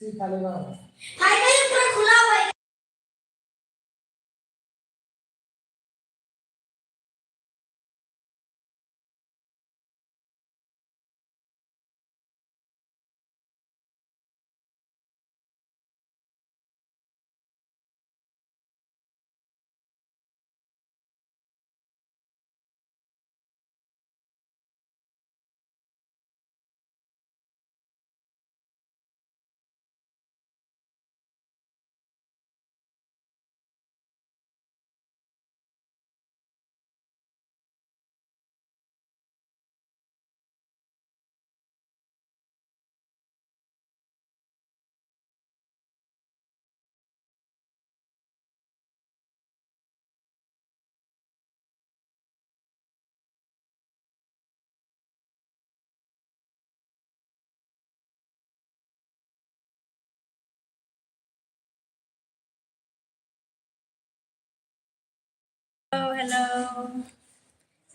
Hello.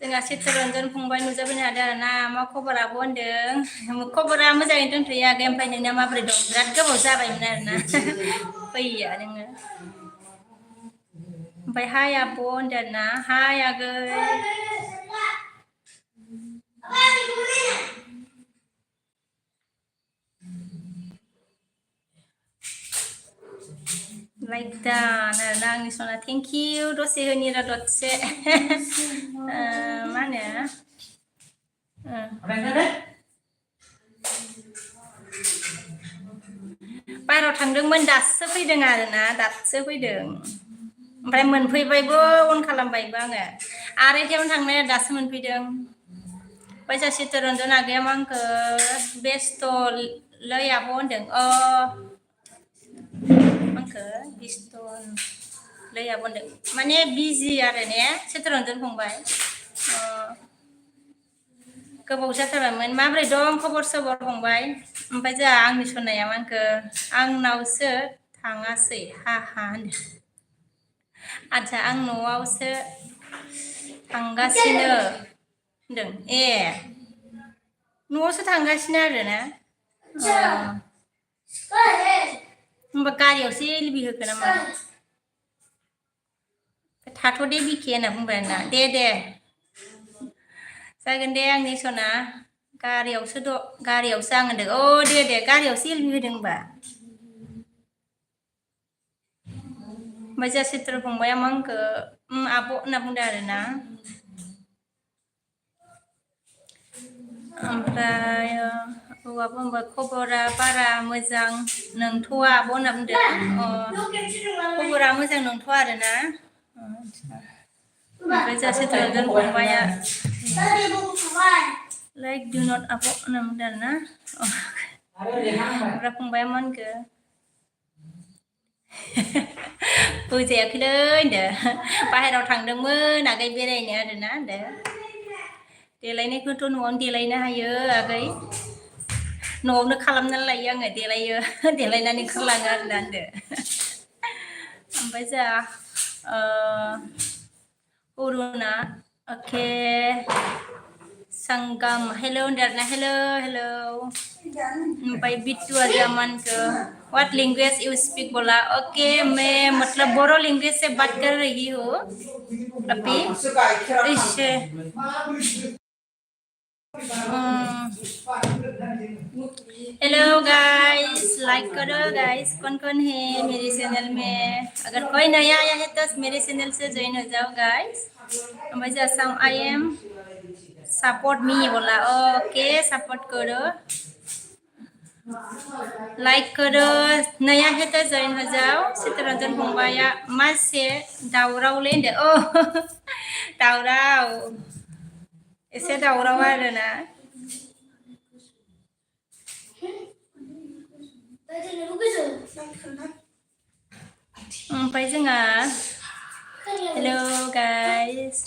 जोंहा चित्तरन्जन फंबाय नुजाबोनो हादों आरो ना मा खबर आब' होनदों खबरा मोजाङैनो दंथ'यो आगै ओमफ्राय नोंना माबोरै दं बिराद गोबाव जाबायमोन आरो ना फैया नोङो ओमफ्राय हाय आब' होनदों आरो ना हाय आगै लाइक दान आरो ना आंनि सना थेंक इउ दसे होनिरा दसे मा होनो बायहेरायाव थांदोंमोन दासो फैदों आरो ना दासो फैदों ओमफ्राय मोनफैबायबो अन खालामबायबो आङो आरायथायावनो थांनाया दासो मोनफैदों फैसा चित्तरन्जन आगैया मा आंखौ बेस्थ'लै आब' होनदों आंखौ बेस्थ'लै आब' होनदों माने बिजि आरो ने चित्तरन्जन फंबाय गोबाव जाथारबायमोन माबोरै दं खबर सबर फंबाय ओमफ्राय जोंहा आंनि सनाया आंखौ आंनावसो थाङासै हा होनदों आदसा आं न'आवसो थांगासिनो होनदों न'आवसो थांगासिनो आरो ना होमबा गारियावसो एलबि होखो नामा थाथ'दे बिखे होनना बुंबाय आरोना दे जागोन दे आंनि सना गारियावसो आं होनदों दे गारियावसो एलबि होदों होनबा ओमफ्राय जोंहा चित्र फंबाया मा आंखौ आब' होनना बुंदों आरो ना ओमफ्राय आब' होनबा खबरा बारा मोजां नंथ'आ आब' होनना बुंदों खबरा मोजां नंथ'आ आरो ना ओमफ्राय जोंहा चित्तरन्जन फंबाया लाइक डु नट आब' होनना बुंदों आरो ना ओमफ्राय फंबाया मा होनखो बुजायाखैलै होनदो बाहेरायाव थांदोंमोन आगै बेरायनो आरोना होनदो देलायनायखौथ' न'आवनो देलायनो हायो आगै न'आवनो खालामनानै लायो आङो देलायो देलायनानै ओंखारलाङो आरोना होनदो ओमफ्राय जोंहा अरुणा अके संगम हेलौ होनदो आरोना हेलौ ओमफ्राय बिट्टुआ जामानखो व्हाट लैंग्वेज यू स्पीक बोला ओके मैं मतलब बोरो लैंग्वेज से बात कर रही हूँ अभी इससे हेलो गाइस लाइक करो गाइस कौन है मेरे चैनल में अगर कोई नया आया है तो मेरे चैनल से ज्वाइन हो जाओ गाइस मुझे सम आई एम सपोर्ट मी बोला ओके सपोर्ट करो लाइक करो नया है तो ज्वाइन हो जाओ चित्तरन्जन फंबाया मासे दावरावलै होनदो दावराव एसे दावराव आरोना ओमफ्राय जोंहा hello guys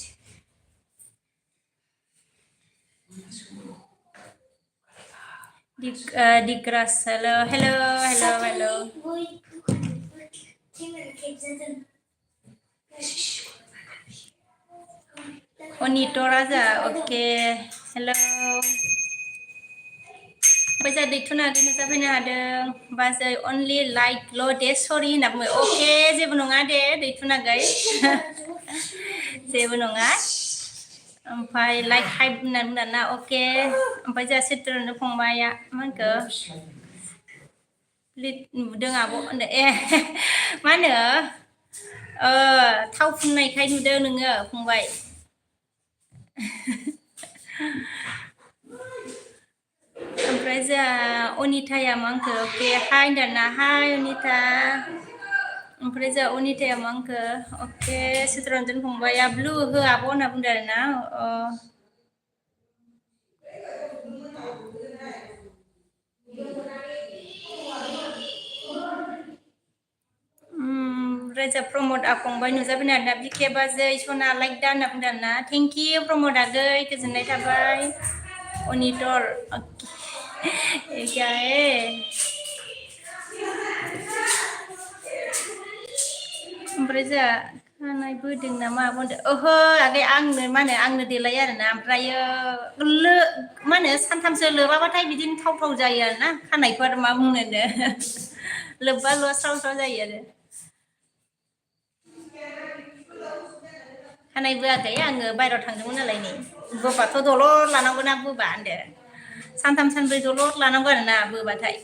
Digras hello Anit राजा ओके हेलौ बाजा दैथुना नुजाफैनो हादों बाजै अनलि लाइकल' दे सरि होनना बुङो अके जेबो नङा दे दैथुना गाइस जेबो नङा ओमफ्राय लाइक हाइप होननानै बुंदों ना अके ओमफ्राय जोंहा चित्ररन्जन फंबाया मा होनखो नुदों आब' होनदों ए मा होनो थाव फुननायखाय नुदों नोङो फंबाय ओमफ्राय जोंहा अनिताया मा होनखो अके हाय होनदों ना हाय अनिता ओमफ्राय जोंहा अनिताया मा होनखो अके चित्ररन्जन फंबाया ब्लु हो आब' होनना बुंदों आरो ना ओमफ्राय जोंहा प्रमद आ फंबाय नुजाफैनो आरोना बिके बाजै सना लाइक दा होनना बुंदों आरोना थेंक इउ प्रमद आगै गोजोननाय थाबाय अनितर क्या है ओमफ्राय जोंहा खानाय बोदों नामा बुंदों ओहो आगै आंनो मा होनो आंनो देलाय आरोना ओमफ्रायो मा होनो सानथामसो लोबाबाथाय बिदिनो थाव थाव जायो आरोना खानायफोर मा बुंनो लोब्बाल' स्राव स्राव जायो आरो खानाय बोआखै आङो बायहेरायाव थांदोंमोन नालाय नै बोबाथ' दलर लानांगौना बोबा होनदो सानथाम सानब्रै दलर लानांगौ आरोना बोबाथाय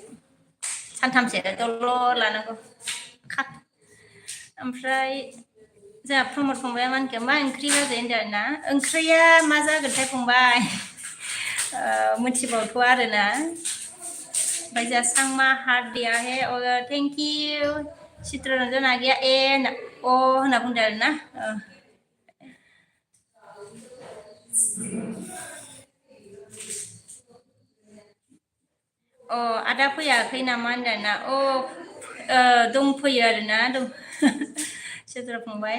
सानथामसो दलर लानांगौ ओमफ्राय जोंहा प्रमद फंबाया मा होनखो मा ओंख्रि बाजै होनदों आरोना ओंख्रिया मा जागोनथाय फंबाय मिथिबावथ'आ आरोना ओमफ्राय जोंहा सांमा हार्ट दिया हे थेंक इउ चित्ररन्जन आगैया ए अ होनना बुंदों आरोना आदा फैयाखै नामा होनदों ना दंफैयो आरोना चित्र फंबाय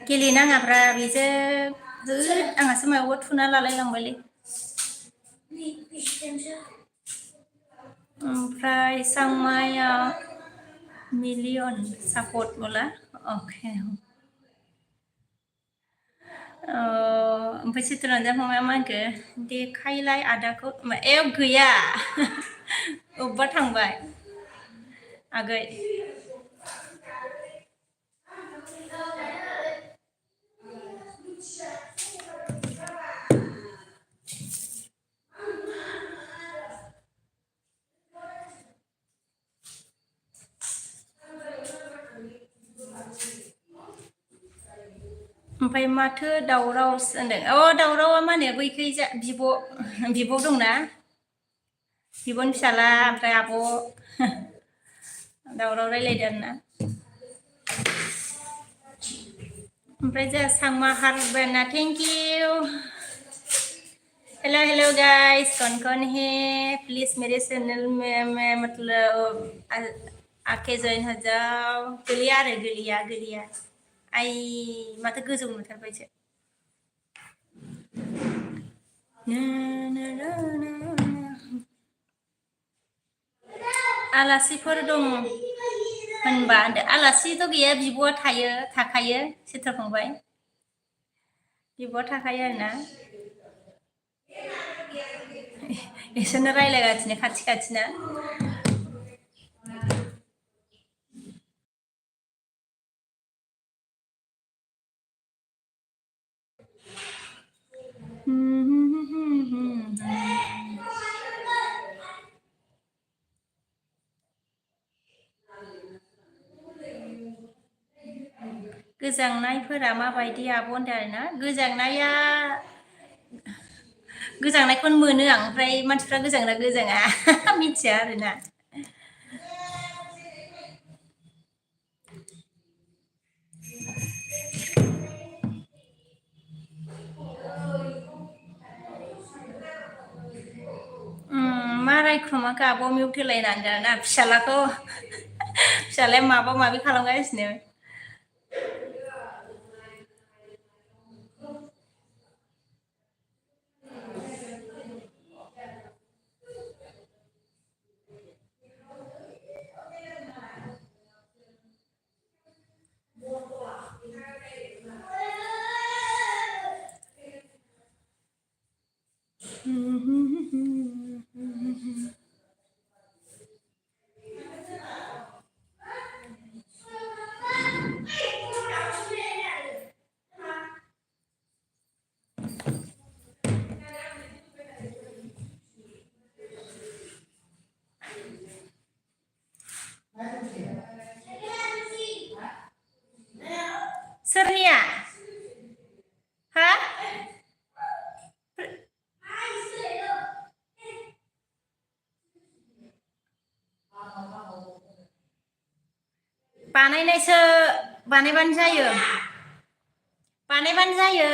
गेलेनाङाब्रा बेजों आंहासो मायावबा थुना लालाय लांबायलै ओमफ्राय सांमाया मिलियन सापर्ट बोला अके ओमफ्राय चित्ररन्जन फंबाया मा होनखो देखायलाय आदाखौ गैया अबेबा थांबाय आगै ओमफ्राय माथो दावराव होनदों दावरावा मा होनो बैखै बिब' दंना बिब'नि फिसाला ओमफ्राय आब' दावराव रायलायदों आरोना ओमफ्राय जोंहा सांमा हारबायना thank you hello hello guys कौन है प्लीज मेरे चैनल में मतलब आके जॉइन हो जाओ गलिया आरो गलिया आइ माथो गोजौ नुथारबायसो आलासिफोर दं होनबा आलासिथ' गैया बिब'आ थाखायो चित्र फंबाय बिब'आ थाखायो आरोना बिसोरनो रायलायगासिनो खाथि खाथिना गोजांनायफोरा माबायदि आब' होनदों आरोना गोजांनायखौनो मोनो आं ओमफ्राय मानसिफ्रा गोजांना गोजाङा मिथिया आरोना मा रायखुमाखो आब' मिउट होलायनांगोन आरोना फिसालाया माबा माबि खालामगासिनो बानायनायसो बानायबानो जायो बानायबानो जायो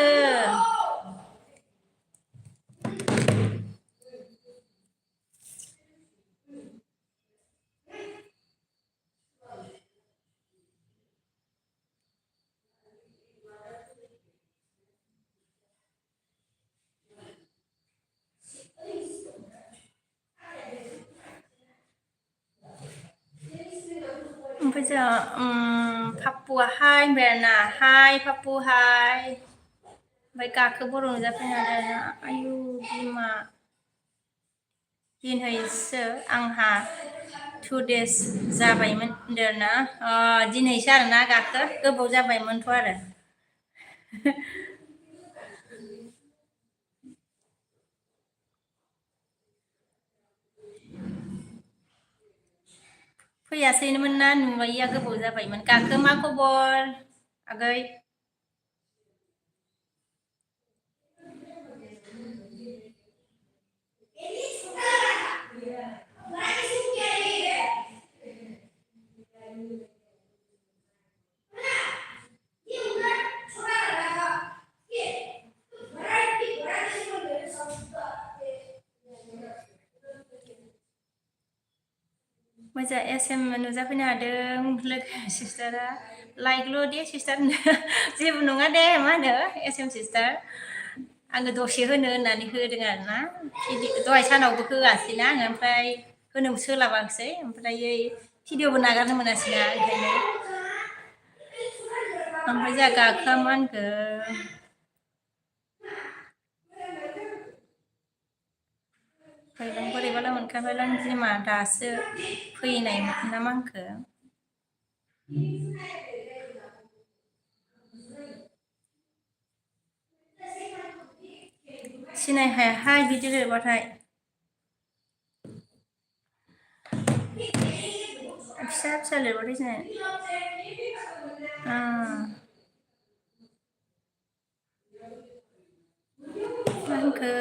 ओमफ्राय जोंहा पाप्पुआ हाय होनबाय आरोना हाय पाप्पु हाय ओमफ्राय गाखो बर' नुजाफैनाय आरोना आयु बिमा दिनैसो आंहा 2 days जाबायमोन होनदों ना दिनैसो आरोना गाखो गोबाव जाबायमोनथ' आरो फैयासैनोमोन ना नुवायैया गोबाव जाबायमोन गाखो मा खबर आगै मोजां SM नुजाफैनो हादों लोगो सिस्टारा लाइकल' दे सिस्टार जेबो नङा दे मा होनो SM सिस्टार आङो दसे होनो होननानै होदों आरोना दहाय सानावबो होआसैना आङो ओमफ्राय होनो सोलाबाखिसै ओमफ्राय भिडिअबो नागारनो मोनासैना ओंखायनो ओमफ्राय जोंहा गाखोआ मा होनखो बोरैबाला मोनखाबायलां बिमा दासो फैनाय ना मा होनखो सिनाय हायाहाय बिदि लिरबाथाय फिसा फिसा लिरबाथाय सिनाय मा होनखो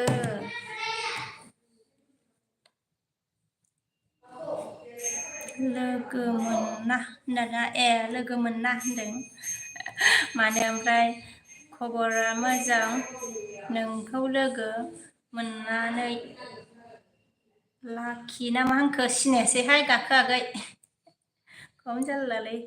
लोगो मोना होनदोंना लोगो मोना होनदों मानो ओमफ्राय खबरा मोजां नोंखौ लोगो मोननानै लाखि ना मा होनखो सिनायासैहाय गाखो आगै खम जारलालै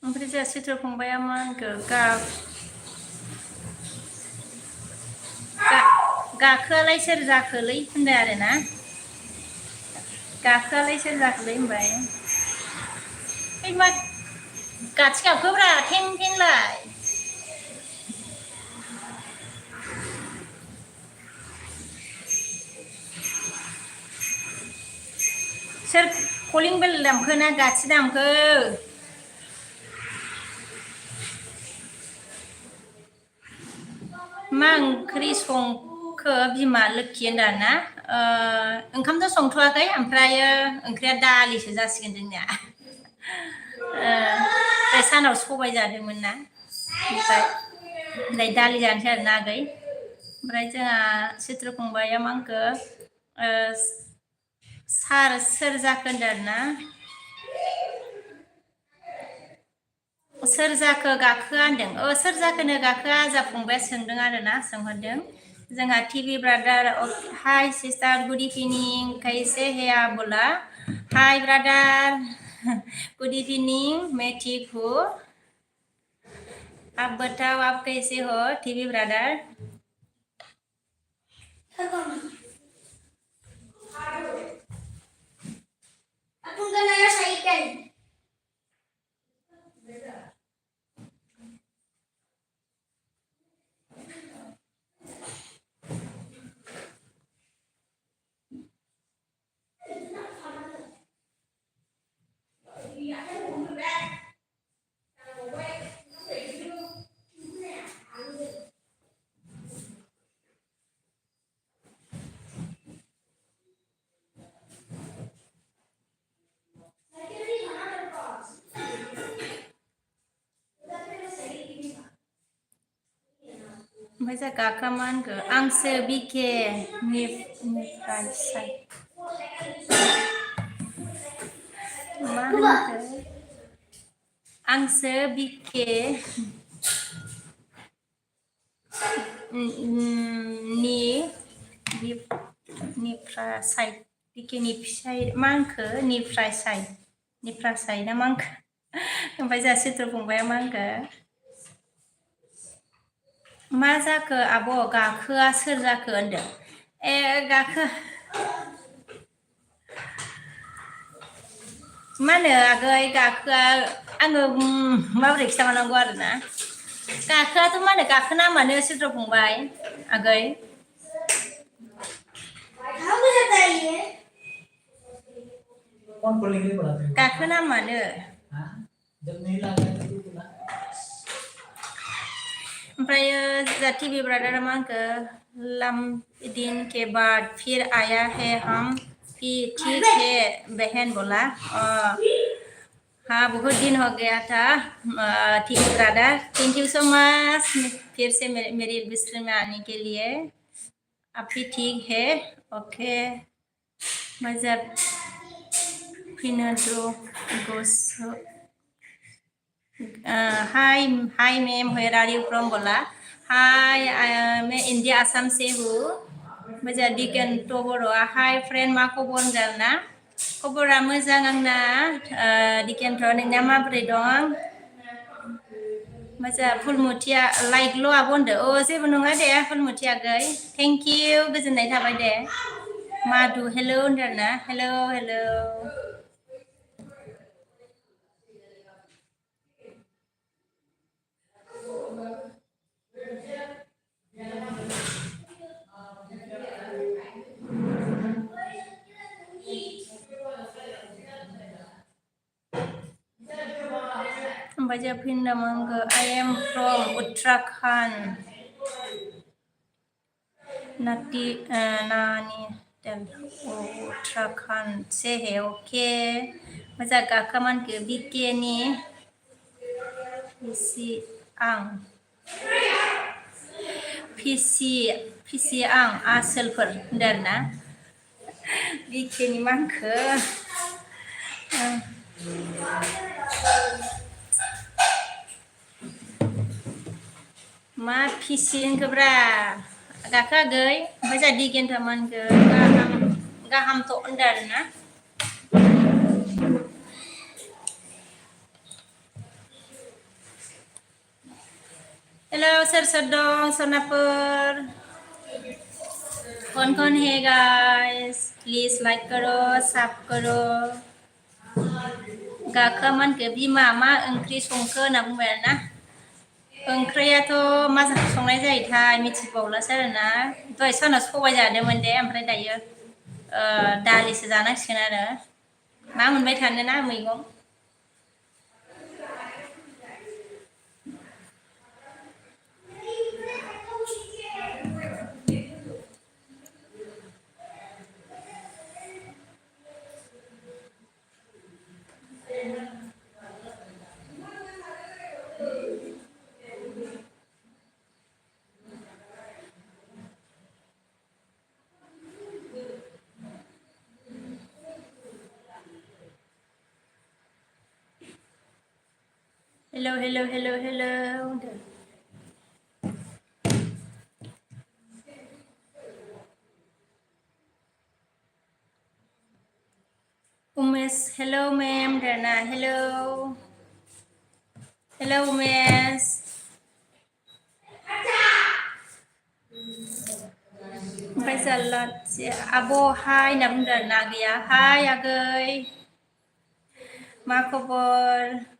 ओमफ्राय जोंहा चित्र फंबाया मा होनखो गाखोआलाय सोर जाखोलै होनबाय आरोना गाखोआलाय सोर जाखोलै होनबाय मा गाथि गाखोब्रा थें थेंलाय सोर कलिं बेल दामखो ना गाथि दामखो मा ओंख्रि संखो बिमा लोखि होनदों ना ओंखामथ' संथ'वाखै ओमफ्रायो ओंख्रिया दालिसो जासिगोन जोंनिया सानाव सबाय जादोंमोन ना ओमफ्राय दालि जानोसै आरोना आगै ओमफ्राय जोंहा चित्र फंबाया मा होनखो सार सोर जाखो होनदों आरोना सोर जाखो गाखोआ होनदों सोर जाखोनो गाखोआ जा फंबाया सोंदों आरोना सोंहरदों जोंहा टिभि ब्रादार हाय सिस्टार गुड इभिनिं कैसे है आप बोला हाय ब्रादार गुड इभिनिंग मैं ठीक हूँ आप बताओ आप कैसे हो टीवी ब्रदर ओमफ्राय जा गाखा मा होनखो आंसो बिके निफ्राय साइ मा होनखो आंसो बिके नि निफ्राय साइड बिकेनि फिसाय मा होनखो निफ्राय साइड ना मा होनखो ओमफ्राय जा सित्र फंबाया मा होनखो मा जाखो आब' गाखोआ सोर जाखो होनदों ए गाखो मा होनो आगै गाखोआ आङो माबोरै खिथाबावनांगौ आरोना गाखोआथ' मा होनो गाखोना मानो सित्र फंबाय आगै गाखोना मानो ओमफ्रायो जा टिभि ब्रादारा मा होनखो लम दिन के बाद फिर आया है हम भी ठीक है बहन बोला हाँ बहुत दिन हो गया था ठीक है brother thank you so much फिर से मेरी विस्ट्रीम में आने के लिए आप भी ठीक है ओके मजब फिनद्रो गोसो hi hi ma'am where are you from बोला हाय मैं इंडिया आसाम से हूँ मजा दिकेन तो बरो हाय फ्रेंड मा खबर होनगोन ना खबरा मोजां आंना दिकेनथ' नोंना माबोरै दं मजा फुलमुथिया लाइकल' आब' होनदो जेबो नङा दे फुलमुथि आगै थेंक इउ गोजोननाय थाबाय दे माधु हेलौ होनदों आरोना हेलौ हेलौ ओमफ्राय जा Phinna मंगो I am from Uttarakhand नानी उत्तराखंड से है ओके मजा गाखामान के बीकेनी फिसि आं आसोलफोर होनदों आरोना बीकेनि मानखो मा फिसि होनखोब्रा गाखो आगै ओमफ्राय जा दिगेनथा मानखो गाहामथ' होनदों आरोना हेलो सोर सोर दं सनापुर कौन है गाइस प्लीज लाइक करो सब करो गाखो मानखो बिमा मा ओंख्रि संखो होनना बुंबाय आरोना ओंख्रियाथ' मा संनाय जायोथाय मिथिबावलासो आरोना दहाय सानाव सबाय जादोंमोन दे ओमफ्राय दायो दालिसो जानांसिगोन आरो मा मोनबाय थानो ना मैगं hello hello hello hello Umesh hello ma'am डरना हेलो हेलो उमेश ओमफ्राय जारलासे आब' हाय होनना बुंदों आरोना आगैया हाय आगै मा खबर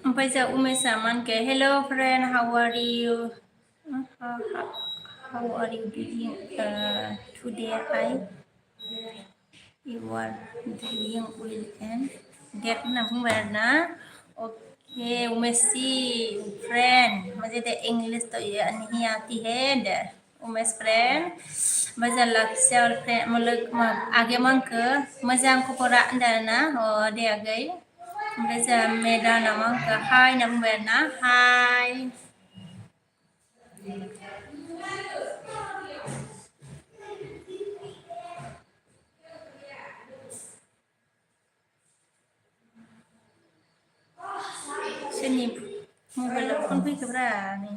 ओमफ्राय जा उमेशआ मानके hello friend how are you doing today I you are doing well and get होनना बुंबाय आरोना ओके उमेशी फ्रेंड मुझे तो इंग्लिश तो नहीं आती है उमेश फ्रेन्ड मोजां लाखियाव आगे मांखो मोजां खबरा होनदाना दे आगै ओमफ्राय जोंहा मेदाना मांखो हाय होनना बुंबाय आरोना हाय सोरनि मबाइलाव फन फैखोब्रा नै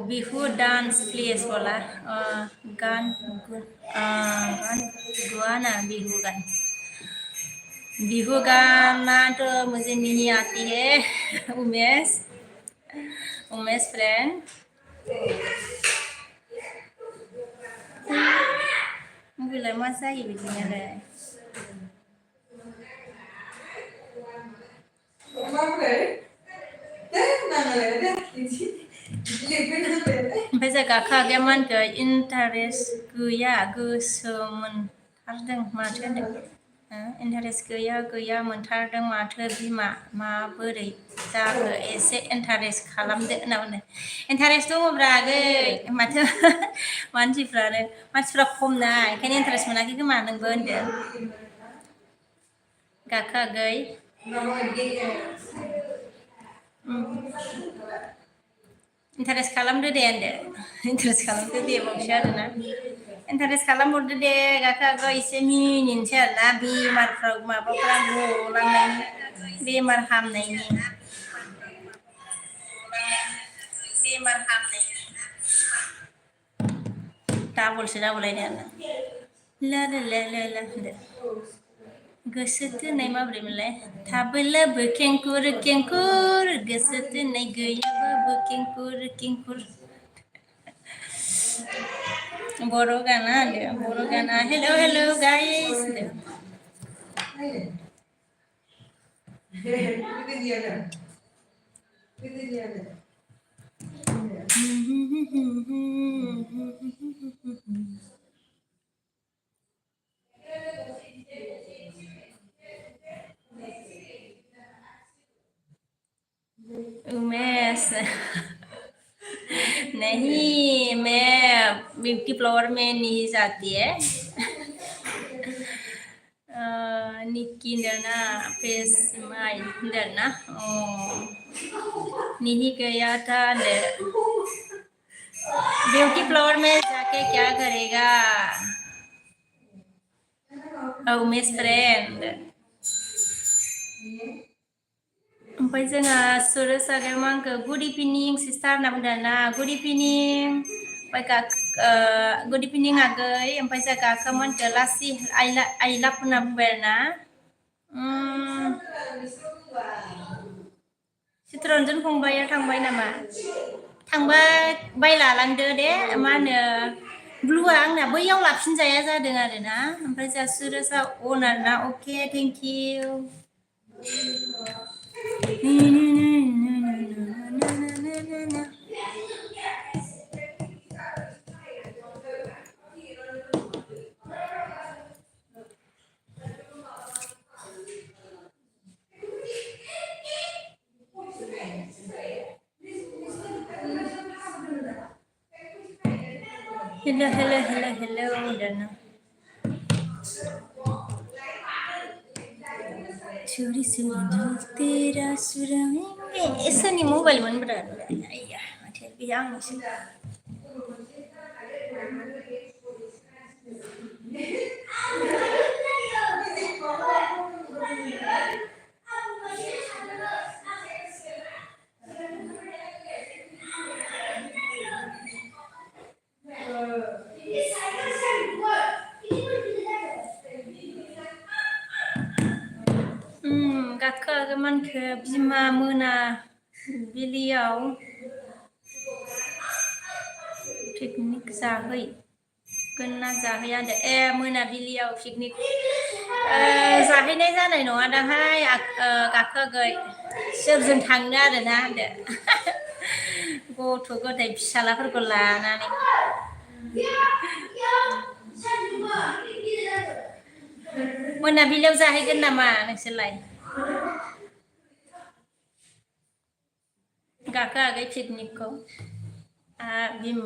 बिहु डांस प्लीज बोला गान गान गुआना बिहु गाना तो मुझे नहीं आती है उमेश फ्रेंड मबाइला मा जायो बिदिनालाय ओमफ्राय जों गाखोआगैया मा होनखो इन्टारेस्ट गैया गोसो मोनथारदों माथो होनदों इन्टारेस्ट गैया मोनथारदों माथो बिमा माबोरै जाखो एसे इन्टारेस्ट खालामदो होनना बुंदों इन्टारेस्ट दङब्रा आगै माथो मानसिफ्रा खमना ओंखायनो इन्टारेस्ट मोनाखै खोमा नोंबो होनदो गाखो आगै इन्टारेस्ट खालामदो दे होनदो इन्टारेस्ट खालामदो दे बावसो आरोना इन्टारेस्ट खालामहरदो दे गाखो आगै एसे मिनिनोसै आरोना बेमारफ्राव माबाफ्रा गलांनायनि बेमार हामनायनि डाबलसो जाबावलायदों आरोना ला ला ला ला ला होनदो गोसो थोनाय माब्रैमोनलाय थाबोलाबो केंकुर केंकुर गोसो थोनाय गैयाबाबो केंकुर केंकुर बर' गाना होनदो बर' गाना हेल' हेल' गाइस होनदो उमेश नहीं मैं ब्यूटी फ्लावर में नहीं जाती है निक्की होनदोंना फेस माइ होनदोंना नहीं गया था होनदो ब्यूटी फ्लावर में जाके क्या करेगा उमेश फ्रेंड ओमफ्राय जोंहा सुरेश आगैया मा होनखो गुड इभिनिं सिस्टार होनना बुंदों आरोना गुड इभिनिं ओमफ्राय गुड इभिनिं आगै ओमफ्राय जोंहा गाखो मा होनखो लासि आइ लाभ होनना बुंबाय आरोना चित्तरन्जन फंबाया थांबाय नामा थांबाय बाय लालांदो दे मा होनो ब्लुआ आंना बैयाव लाफिनजाया जादों आरोना ओमफ्राय जोंहा सुरेशआ अन आरोना अके थेंक इउ हेलो होनदों चोरी तेरा सुरंगे सोरनि मबाइल मोनब्रा आइया माथो गैया आंनिसो गाखो मानखो बिमा मोनाबिलियाव पिकनिक जाहैगोन ना जाहैया होनदो मोनाबिलियाव पिकनिक जाहैनाय जानाय नङा दाहाय गाखो आगै सोरजों थांनो आरोना होनदो गथ' गथाय फिसालाफोरखौ लानानै मोनाबिलियाव जाहैगोन नामा नोंसोरलाय? गाखोआखै पिकनिकखौ? बिम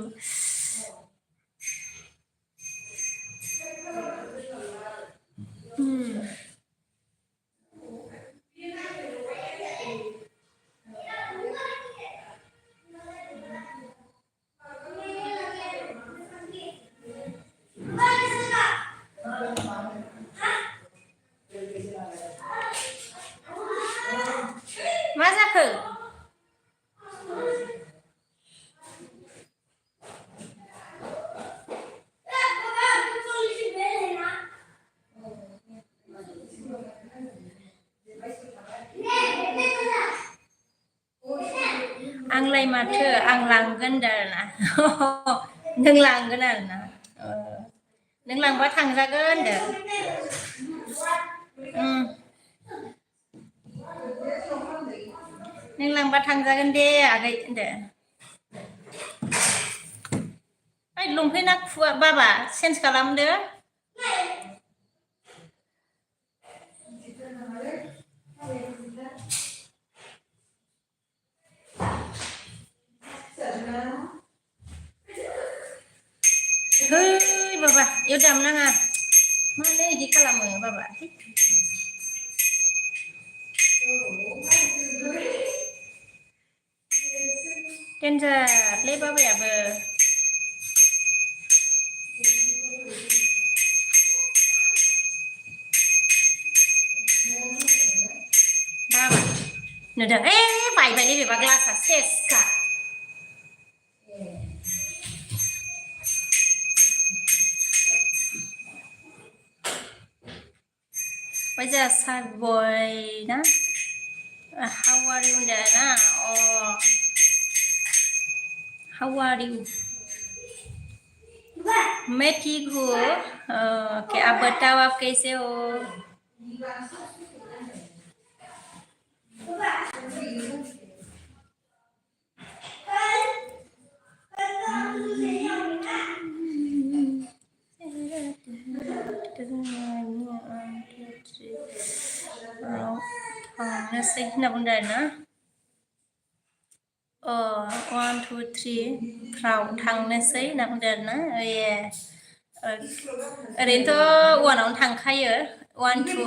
मा जाखो? आंलाय माथो आं लांगोन आरोना। नों लांगोन आरोना? नों लांबा थांजागोन दे। नों लांबा थांजागोन दे आगै होनदो। ओइ लंपेन्टआ खुवा बाबा चेन्ज खालामदो। है बाबा इयाव दामनाङा। मानो इदि खालामो बाबा? देन्जारलै बाबायाबो। बाबा नुदों बायबायलै बेबा ग्लासआ सेसखा। What's a sad boy na? How are you there na? Oh, how are you? मैं ठीक हूँ। Okay, आप बताओ आप कैसे हो? थांनोसै होनना बुंदों आरोना। 1 2 3 फ्राव थांनोसै होनना बुंदों आरोना। ओरैनोथ' 1आवनो थांखायो 1 2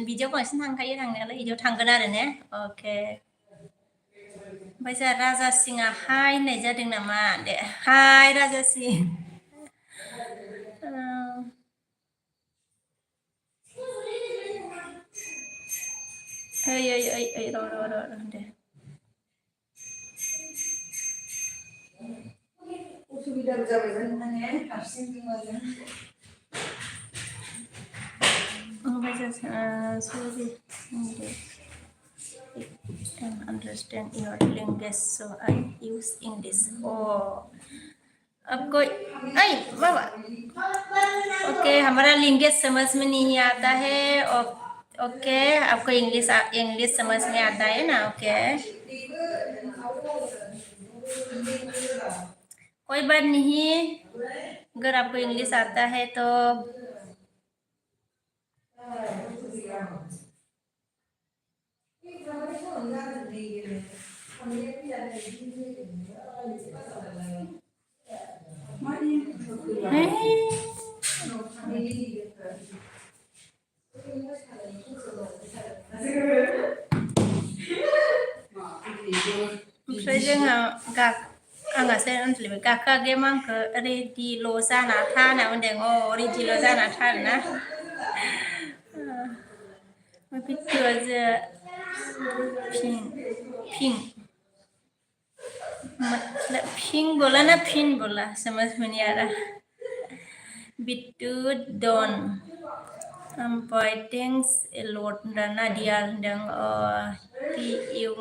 बिदियाव बांसिन थांखायो थांनायालाय बिदियाव थांगोन आरो ने। अके ओमफ्राय जोंहा राजा सिंआ हाय होननाय जादों नामा दे हाय राजा सिं। ओइ र' दे उसुबिदाबो जाबाय नोंने हारसिं sorry understand your language so I use English. आपको बाबा ओके हमारा लैंग्वेज समझ में नहीं आता है। ओके आपको इंग्लिश समझ में आता है ना? ओके कोई बात नहीं अगर आपको इंग्लिश आता है तो ओमफ्राय जोंहा आंहासो होनफिनलायबाय गाखोआगैया मा आंखो रेडिल' जाना था होनना बुंदों। रेडिल' जाना था आरोना। बिट्टुआ जो पिंक मतलब पिंक बोला ना फिन बोला समझ में नहीं आ रहा। बिट्टु डन ओमफ्राय थेंक्स ए लट होनदों डियार होनदों। You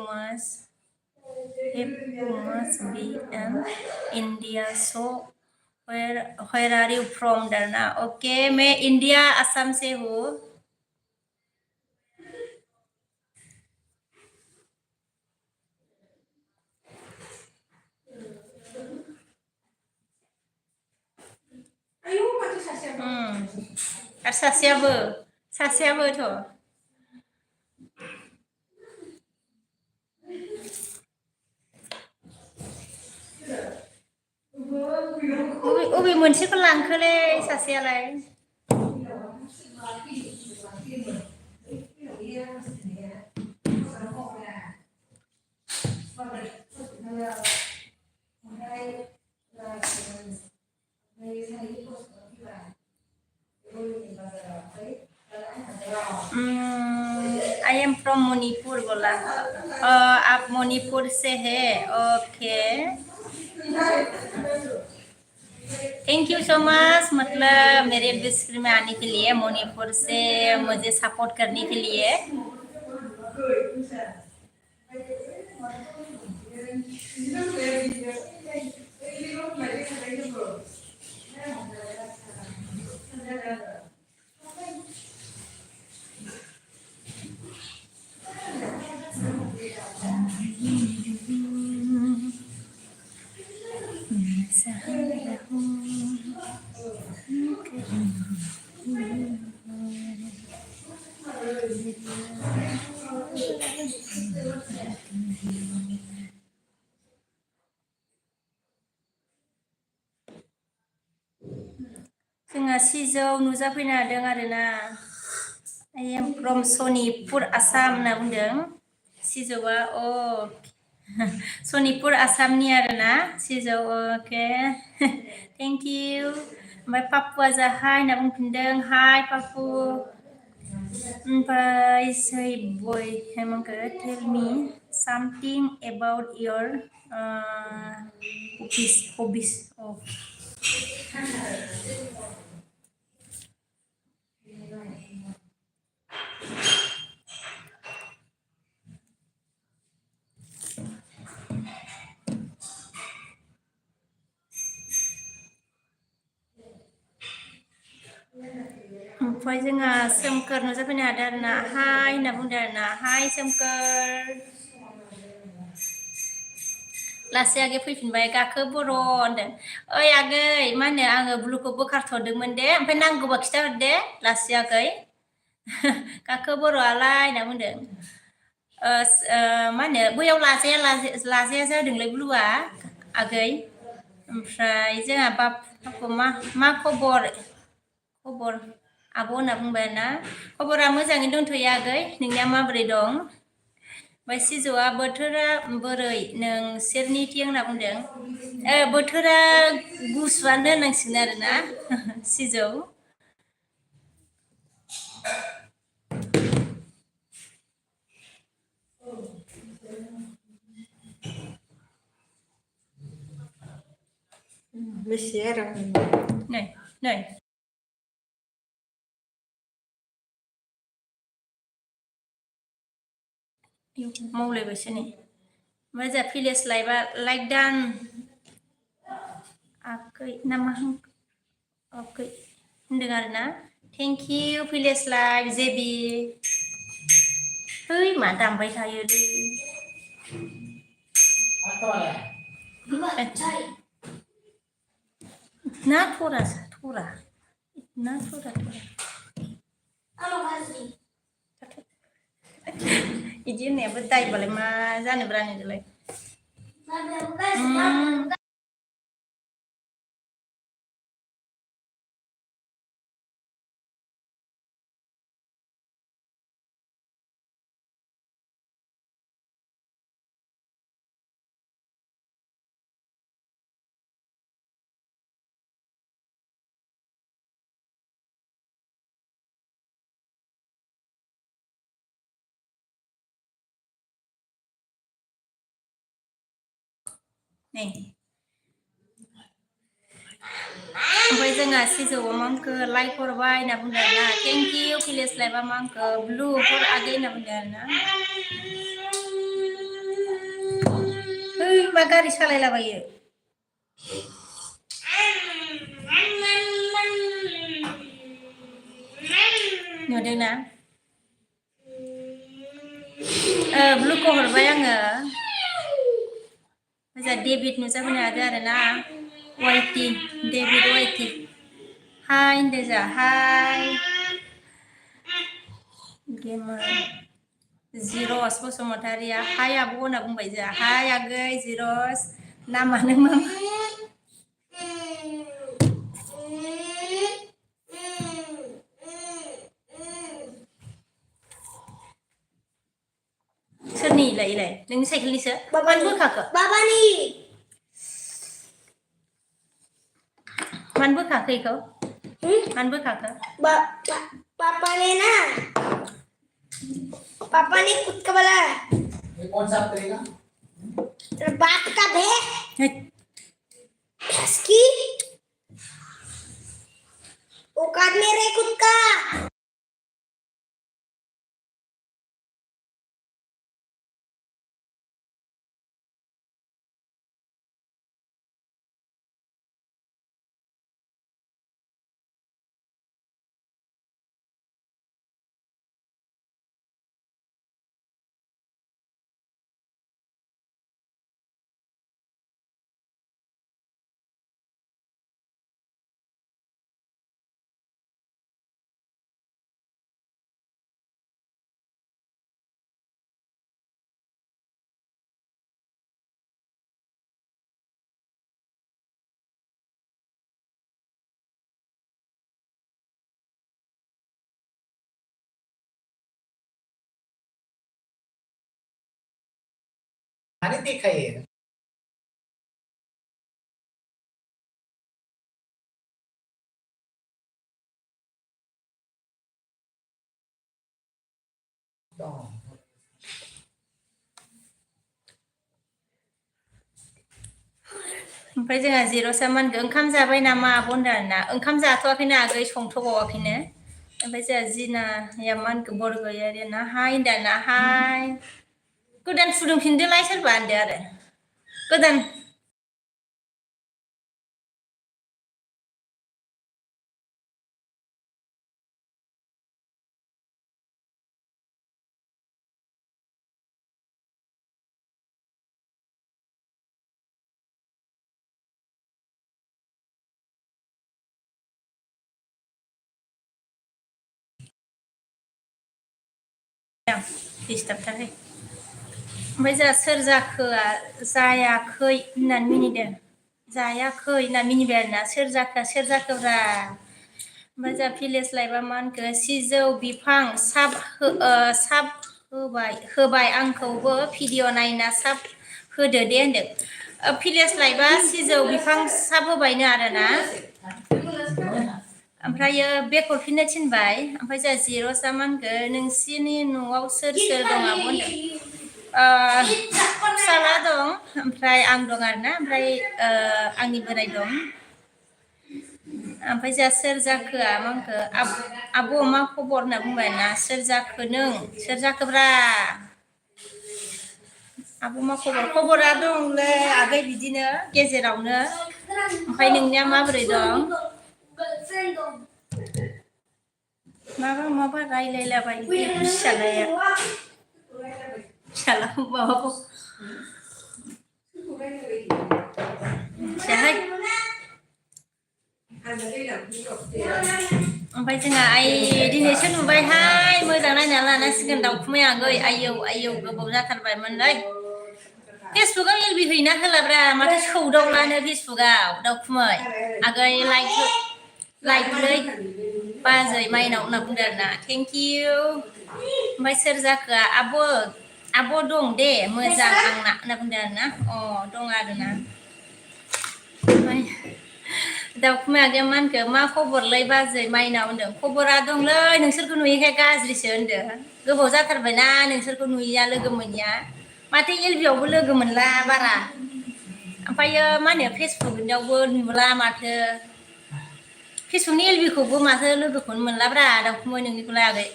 must be an India so where are you from डरना। ओके मैं इंडिया असम से हूँ। आरो सासेयाबोथ' अबे मोनसेखौ लांखोलै सासेयालाय I am from Manipur बोला आप मणिपुर से है okay thank you so much मतलब मेरे विश्व में आने के लिए मणिपुर से मुझे सपोर्ट करने के लिए जोंहा सिजौ नुजाफैनो हादों आरोना I am from Sonitpur Assam होनना बुंदों सिजौआ सनितपुर आसामनि आरोना सिजौ अके थेंक इउ ओमफ्राय पापुआ जा हाय होनना बुंफिनदों हाय पापु ओमफ्राय say boy हेमंखो tell me something about your hobbies ओमफ्राय जोंहा सोमखोर नुजाफैनो हादों आरोना हाय होनना बुंदों आरोना हाय सोमखोर लासै आगै फैफिनबाय गाखो बर' होनदों ओइ आगै मा होनो आङो ब्लुखौ बोखारथ'दोंमोन दे ओमफ्राय नांगौबा खिथाहर दे लासै आगै गाखो बर'आलाय होनना बुंदों मा होनो बैयाव लाजाया जादोंलै ब्लुआ आगै ओमफ्राय जोंहा बापु मा खबर आब' होनना बुंबाय ना खबरा मोजाङै दंथ'यो आगै नोंनिया माबोरै दं ओमफ्राय सिजौआ बोथोरा बोरै नोंसोरनिथिं होनना बुंदों बोथोरा गुसुआनो होननांसिगोन आरोना सिजौ बेसे आरो नै मावलायबायसो नै ओमफ्राय जोंहा भिलेज लाइभआ लाइक दान आगै ना मा आगै होनदों आरोना थेंक इउ भिलेज लाइभ जेबि है मा दामबाय थायोलै ना थरा ना थरा बिदि होननायाबो दायबालाय मा जानोब्रा नोंजोंलाय नै ओमफ्राय जोंहा सिजौआव मांखो लाइक हरबाय होनना बुंदों आरोना थेंक इउ भिलेज लाइभआ मांखो ब्लु हर आगै होनना बुंदों आरोना है मा गारि सालायलाबायो नुदोंना ब्लुखौ हरबाय आङो जोंहा डेभिड नुजाफैनो हादों आरोना वाइटि डेभिड वाइटि Hai hoन्दो जा हाय गेमार जिरस बसुमतारिया हाय आब' होनना बुंबाय जा हाय आगै जिरस नामानो मा सोरनि इलाय नोंनि साइकेलनिसो मानो बोखाखो बाबानि मानो बोखाखो इखौ मानो बोखाखो पापाने ना पापा ने खुद का बोला ये कौन सा करेगा तेरा बाप का भैंस की औकात में रहे खुद का मैंने देखा ये ओमफ्राय जोंहा जिर'सा मा होनगोन ओंखाम जाबाय नामा आब' होनदों आरोना ओंखाम जाथ'वाखैनो आगै संथ'बावाखैनो ओमफ्राय जोंहा जिनाया मा होनगोन बर' गैयारिना हाय होनदों आरोना हाय गोदान फुदुंफिनदोलाय सोरबा होनदो आरो गोदान डिस्टार्ब थारहाय ओमफ्राय जोंहा सोर जाखोआ जायाखै होननानै मिनिदों जायाखै होनना मिनिबाय आरोना सोर जाखोब्रा ओमफ्राय जोंहा भिलेज लाइफआ मा होनखो सिजौ बिफां साब होबाय आंखौबो भिडिअ नायना साब होदो दे होनदों भिलेज लाइफआ सिजौ बिफां साब होबायनो आरोना ओमफ्रायो बेक हरफिननो थिनबाय ओमफ्राय जोंहा जिर'सआ मा होनगोन नोंसिनि न'आव सोर दं आब' होनदों फिसाला दं ओमफ्राय आं दं आरोना ओमफ्राय आंनि बोराइ दं ओमफ्राय जोंहा सोर जाखोआ मा होनखो आब' मा खबर होनना बुंबाय ना सोर जाखो नों सोर जाखोब्रा आब' मा खबरा दंलै आगै बिदिनो गेजेरावनो ओमफ्राय नोंनिया माबोरै दं माबा रायलायलाबाय फिसालाखौ माबाखौ मिथियाहाय ओमफ्राय जोंहा दिनैसो नुबायहाय मोजां नायना लानांसिगोन दाउखुमै आगै आयौ गोबाव जाथारबायमोनलै फेसबुकाव एलबि हैना होलाब्रा माथो सौदावलानो फेसबुकाव दाउखुमै आगै लाइकलै बाजै माइनाव होनना बुंदों आरोना थेंक इउ ओमफ्राय सोर जाखोआ आब' दं दे मोजां आंना होनना बुंदों आरोना दं आरोना ओमफ्राय दाउखुमै आगैया मा होनखो मा खबरलै बाजै माइनाव होनदों खबरा दंलै नोंसोरखौ नुयैखाय गाज्रिसो होनदों गोबाव जाथारबायना नोंसोरखौ नुयैया लोगो मोनैया माथो एलबियावबो लोगो मोनला बारा ओमफ्रायो मा होनो फेसबुकआवबो नुला माथो फेसबुकनि एलबिखौबो माथो लोगोखौनो मोनलाब्रा दाउखुमै नोंनिखौलाय आगै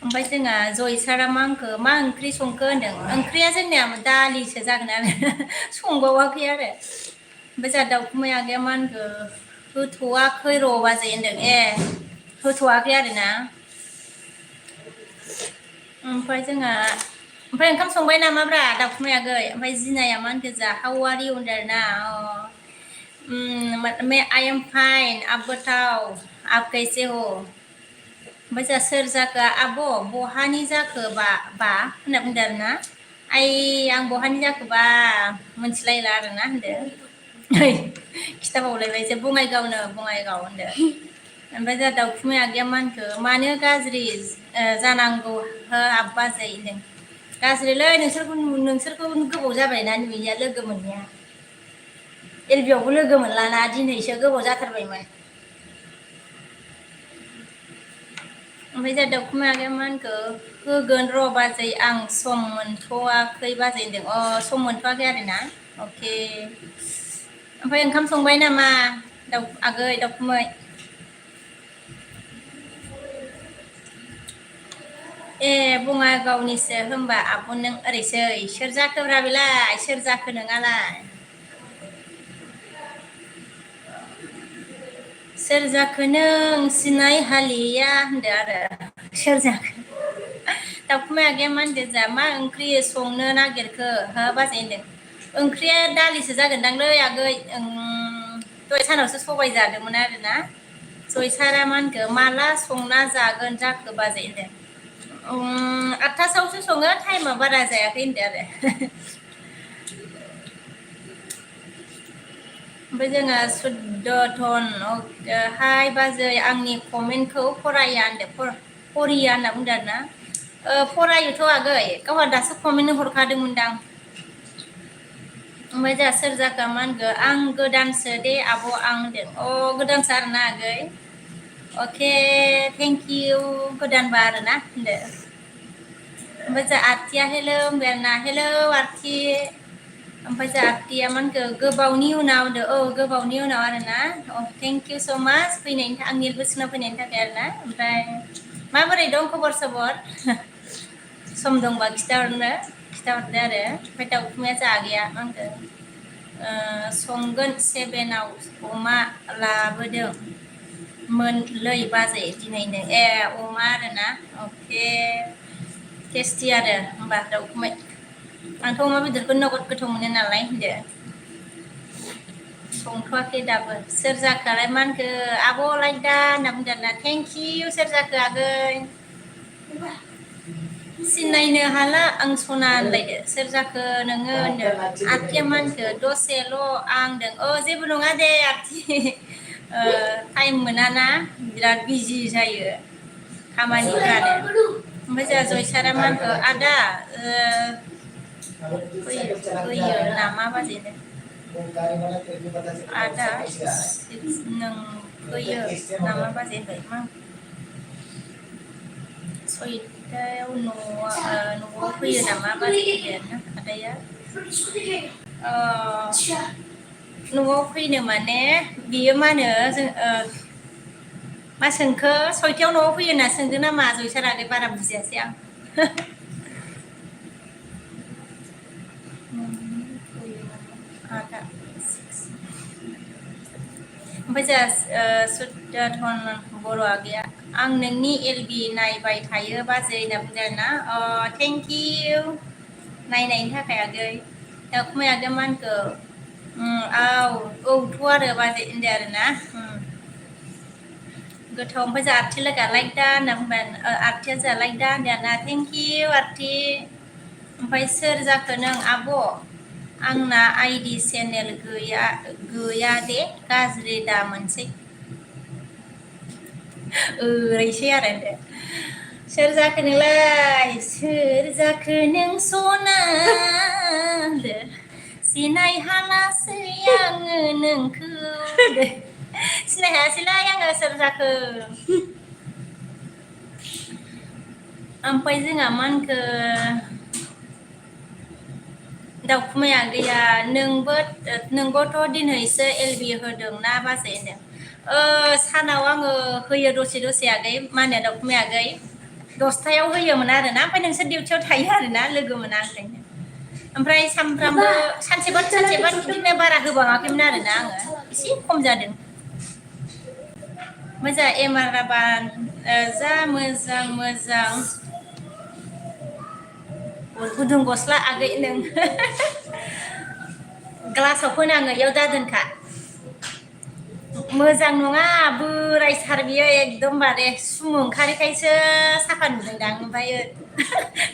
ओमफ्राय जोंहा जयसारा मा होनखो मा ओंख्रि संखो होनदों ओंख्रिया जोंनिया दालिसो जागोन आरो संबावाखै आरो ओमफ्राय जोंहा दाउखुमै आगैया मा होनखो होथ'वाखै र' बाजै होनदों होथ'वाखै आरोना ओमफ्राय ओंखाम संबाय नामाब्रा दाउखुमै आगै ओमफ्राय जिनाया मा होनखो जा हावारि होनदों आरोना मैं आई एम फाइन आप बताओ आप कैसे हो ओमफ्राय जोंहा सोर जाखो आब' बहानि जाखो बा होनना बुंदों आरोना आं बहानि जाखोबा मोनथिलायला आरोना होनदो खिथाबावलायबायसो बङाइगावनो बङाइगाव होनदो ओमफ्राय जोंहा दाउखुमै आगैया मा होनखो मानो गाज्रि जानांगौ हो आबाजै होनदों गाज्रिलै नोंसोरखौ गोबाव जाबायना नुयिया लोगो मोनैया एलबियावबो लोगो मोनलाना दिनैसो गोबाव जाथारबायमोन ओमफ्राय जोंहा दाउखुमै आगैया मा होनखो होगोन र' बाजै आं सम मोनथ'वाखै बाजै होनदों सम मोनथ'वाखै आरोना अके ओमफ्राय ओंखाम संबाय नामा आगै दाउखुमै ए बङाइगावनिसो होनबा आब' नों ओरैसै सोर जाखोब्रा बेलाय सोर जाखो नोंहालाय सोर जाखो नों सिनाय हालिया होनदो आरो सोर जाखो दाउखुमै आगैया मा होनदो जा मा ओंख्रि संनो नागिरखो हो बाजै होनदों ओंख्रिया दालिसो जागोनदांलै आगै दहाय सानावसो सबाय जादोंमोन आरोना जयसारा मा होनखो माला संना जागोन जाखो बाजै होनदों 8टासोआवसो सङो टाइमा बारा जायाखै होनदो आरो ओमफ्राय जोंहा सुद्धधन हाय बाजै आंनि कमेन्टखौ फराया होनदो फरिया होनना बुंदों आरोना फरायोथ' आगै गावहा दासो कमेन्ट हरखादोंमोनदां ओमफ्राय जोंहा सोर जाखो मा होनखो आं गोदानसो दे आब' आं होनदों गोदानसो आरोना आगै अके थेंक इउ गोदानबा आरोना होनदो ओमफ्राय जोंहा आरतिया हेलौ होनबाय आरोना हेलौ आरति ओमफ्राय जोंहा आरतिया मा होनखो गोबावनि उनाव होनदो गोबावनि उनाव आरोना थेंक इउ स' माच फैनायनि आंनि बोसोनाव फैनायनि थाखाय आरोना ओमफ्राय माबोरै दं खबर सबर सम दंबा खिथाहरदो आरो ओमफ्राय दाउखुमैया जोंहा आगैया मा होनखो संगोन 7आव अमा लाबोदों मोनलै बाजै दिनैनो अमा आरोना अके टेस्टि आरो होमबा दाउखुमै आंथ' अमा बेदरखौ नोगोद गोथाव मोनो नालाय होनदो संथ'वाखै दाबो सोर जाखोआलाय मा होनखो आब' लायदा होनना बुंदों आरोना थेंक इउ सोर जाखो आगै सिनायनो हाला आं सना होनलायदो सोर जाखो नोङो होनदों आरतिया मा होनखो दसेल' आं होनदों जेबो नङा दे आरति टाइम मोनाना बिराद बिजि जायो खामानिफ्रानो ओमफ्राय जोंहा जयसारा मा होनखो आदा फैयो नामा बाजै आदा नों फैयो नामा बाजै होनबाय मा सयतायाव न'आव फैयो नामा बाजै होनबाय आरोना आदाया न'आव फैनो माने बियो मा होनो जों मा सोंखो सयतायाव न'आव फैयो होनना सोंदों नामा जयसारा आगै बारा बुजियासै आं आदा ओमफ्राय जोंहा सुद्धधन बर' आगैया आं नोंनि एलबि नायबाय थायो बाजै होनना बुंदों आरोना थेंक इउ नायनायनि थाखाय आगै दाउखुमै आगैया मा होनखो औथ' आरो बाजै होनदो आरोना गोथाव ओमफ्राय जोंहा आरति लोगोआ लाइक दा होनना बुंबाय आरतिया जोंहा लाइक दा होनदों आरोना थेंक इउ आरति ओमफ्राय सोर जाखो नों आब' आंना आइडि चेनेल गैया दे गाज्रि दा मोनसै ओरैसै आरो होनदो सोर जाखो नोंलाय सोर जाखो नों सना होनदो सिनाय हालासै आङो नोंखौ होनदो सिनाय हायासैलै आङो सोर जाखो ओमफ्राय जोंहा मा होनखो दाउखुमै आगैया नोंबोथ' दिनैसो एलबि होदोंना बाजै होनदों सानाव आङो होयो दसे आगै मा होनो दाउखुमै आगै 10टायाव होयोमोन आरोना ओमफ्राय नोंसोर डिउटियाव थायो आरोना लोगो मोना ओंखायनो ओमफ्राय सानफ्रामबो सानसेबा बिदिनो बारा होबाङाखैमोन आरोना आङो एसे खम जादों मोजां एमाराबान जा मोजां गुदुं गस्ला आगै नों ग्लासाव फोनाङो इयाव दादोनखा मोजां नङा बोरायथार बियो एकदमबारे सुमु ओंखारैखायसो साफा नुदोंदां ओमफ्राय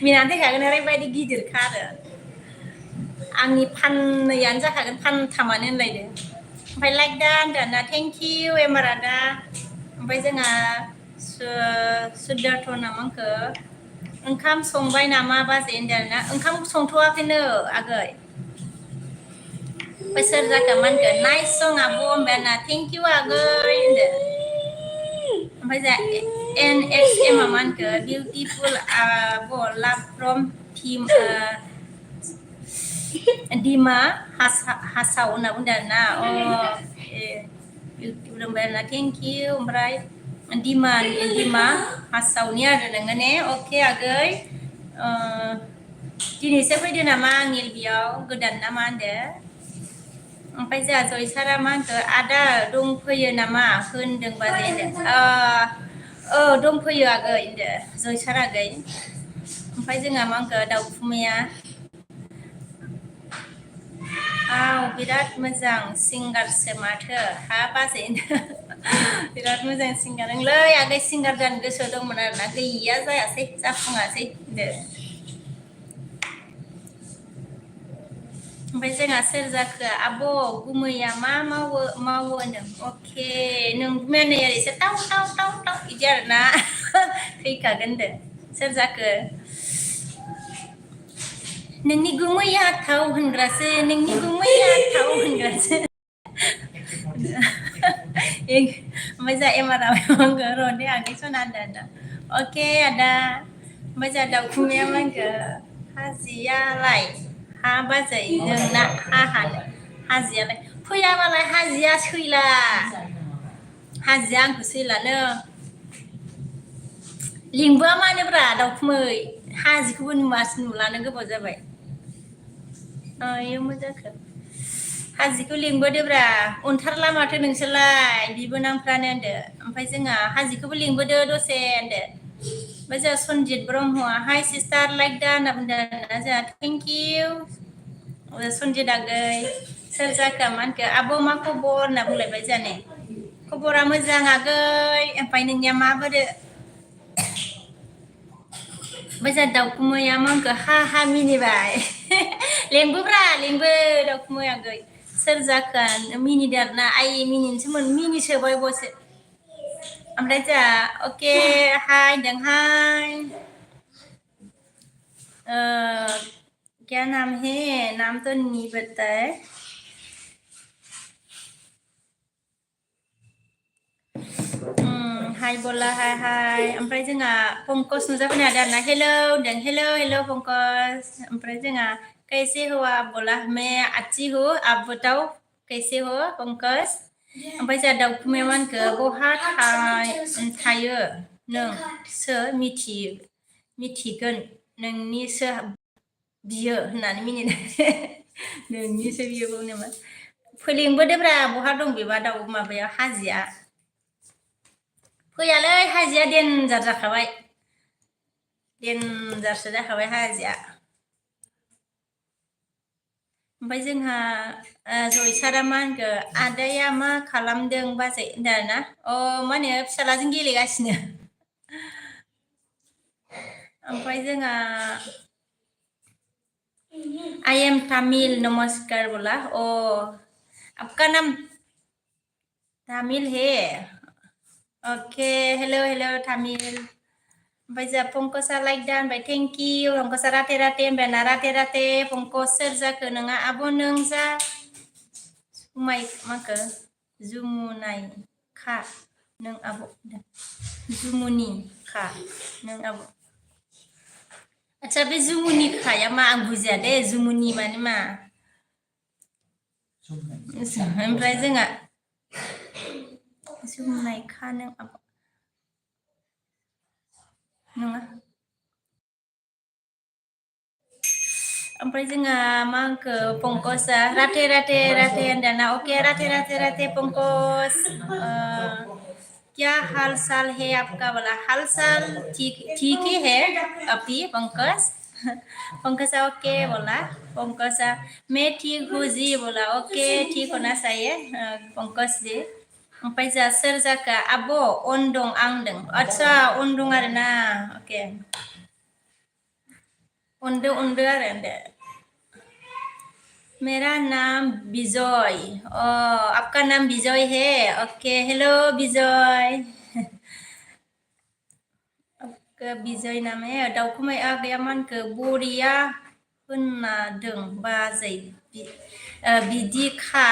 मिनानै फैखागोन ओरैबायदि गिदिरखा आरो आंनि फाननैयानो जाखागोन फानथामानो होनलायदो ओमफ्राय लाइक दा होनदों थेंक इउ एमार आदा ओमफ्राय जोंहा सुदार्थ नामांखो ओंखाम संबाय नामा बाजै होनदों आरोना ओंखाम संथ'वाखैनो आगै Pasal Zaka manke nice song abo mbana thank you agoy inde. Apa za NXM manke beautiful abo love from team Dima Hasau na undana oh beautiful mbana thank you ombray Dima Hasau ni ada dengan oke agoy Dini saya pergi nama ngil biau godan nama anda ओमफ्राय जोंहा जयसारा मा होनखो आदा दंफैयो नामा होनदों बाजै होनदों दंफैयो आगै होनदो जयसारा आगै ओमफ्राय जोंहा मा होनखो दाउखुमैया बिराद मोजां सिंगारसो माथो हा बाजै होनदो बिराद मोजां सिंगार नोंलै आगै सिंगार जानो गोसो दंमोन आरोना गैया जायासै जाफुङासै होनदो ओमफ्राय जोंहा सोर जाखो आब' गुमैया मा मावो होनदों अके नों बिमाया एसे टाउ टाउ टाउ टाउ बिदि आरोना फैखागोन होनदों सोर जाखो नोंनि गुमैया थाव होनग्रासो नोंनि गुमैया थाव होनग्रासो ओमफ्राय जोंहा एमारा र'दे आगै सना होनदों अके आदा ओमफ्राय जोंहा दाउखुमैया मा होनखो हाजियालाय हा बाजै नोंना हाजियालाय फैयाबालाय हाजिया सैला हाजिया आंखौ सैलानो लिंबोआ मानोब्रा दाउखुमै हाजिखौबो नुलानो गोबाव जाबाय इयो मोजांखो हाजिखौ लिंबोदोब्रा अनथारला माथो नोंसोरलाय बिबोनांफ्रानो होनदो ओमफ्राय जोंहा हाजिखौबो लिंबोदो दसे होनदो ओमफ्राय जोंहा सनजित ब्रह्मआ हाय सिस्टार लाइक दा होनना बुंदों आरोना जोंहा थेंक इउ सनजित आगै सोर जाखो मा होनखो आब' मा खबर होनना बुंलायबाय जाने खबरा मोजां आगै ओमफ्राय नोंनिया माबोरै ओमफ्राय जोंहा दाउखुमैया मा होनखो हा मिनिबाय लेंबोब्रा लेंबो दाउखुमै आगै सोर जाखो मिनिदो आरोना आइ मिनिसोबाय बसो ओमफ्राय जोंहा अके हाय होनदों हाय क्या नाम है नाम तो नहीं बताए हाय बोला हाय ओमफ्राय जोंहा पंकज नुजाफैनो हादों आरोना हेलौ होनदों हेलौ पंकज ओमफ्राय जोंहा कैसे हो आप बोला मैं अच्छी हूँ आप बताओ कैसे हो पंकज ओमफ्राय जोंहा दाउखुमै मा होनखो बहा थायो नोंसो मिथिगोन नोंनिसो बियो होननानै मिनिनो नोंनिसो बियो नामा लिंबोदोब्रा बहा दं बेबा दाउ माबायाव हाजिया फैयालै हाजिया देनजार जाखाबाय देनजारसो जाखाबाय हाजिया ओमफ्राय जोंहा जयसारा मा होनखो आदाया मा खालामदों बाजै होनदों आरोना मा होनो फिसालाजों गेलेगासिनो ओमफ्राय जोंहा आई एम तामिल नमस्कार बोला आपका नाम तामिल है ओके हेलौ तामिल ओमफ्राय जोंहा पंकजा लाइक दा होनबाय थेंक इउ पंकजा राते होनबाय राते पंकज सोर जाखो नोंहा आब' नों जा माखो जुमुनाय खा नों आब' जुमुनि खा नों आब' आच्छा बे जुमुनि खाया मा आं बुजिया दे जुमुनि माने मा ओमफ्राय जोंहा जुमुनाय खा नों आब' नङा ओमफ्राय जोंहा मा होनखो पंकजा राते होनदोंना अके राते पंकज क्या हाल चाल है आपका बोला हाल चाल ठीक ही है अपी पंकज पंकजा ओके बोला पंकजा मैं ठीक हूँ जी बोला ओके ठीक होना चाहिए पंकज जी ओमफ्राय जा सोर जाखो आब' अन दं आं दं आदसा अन दं आरोना अके उन्दो आरो दे मेरा नाम विजय आपका नाम विजय है ओके हेलो विजय विजय नाम है दाउखुमाया गैयामानखो बरिया होननादों बाजै बिदि खा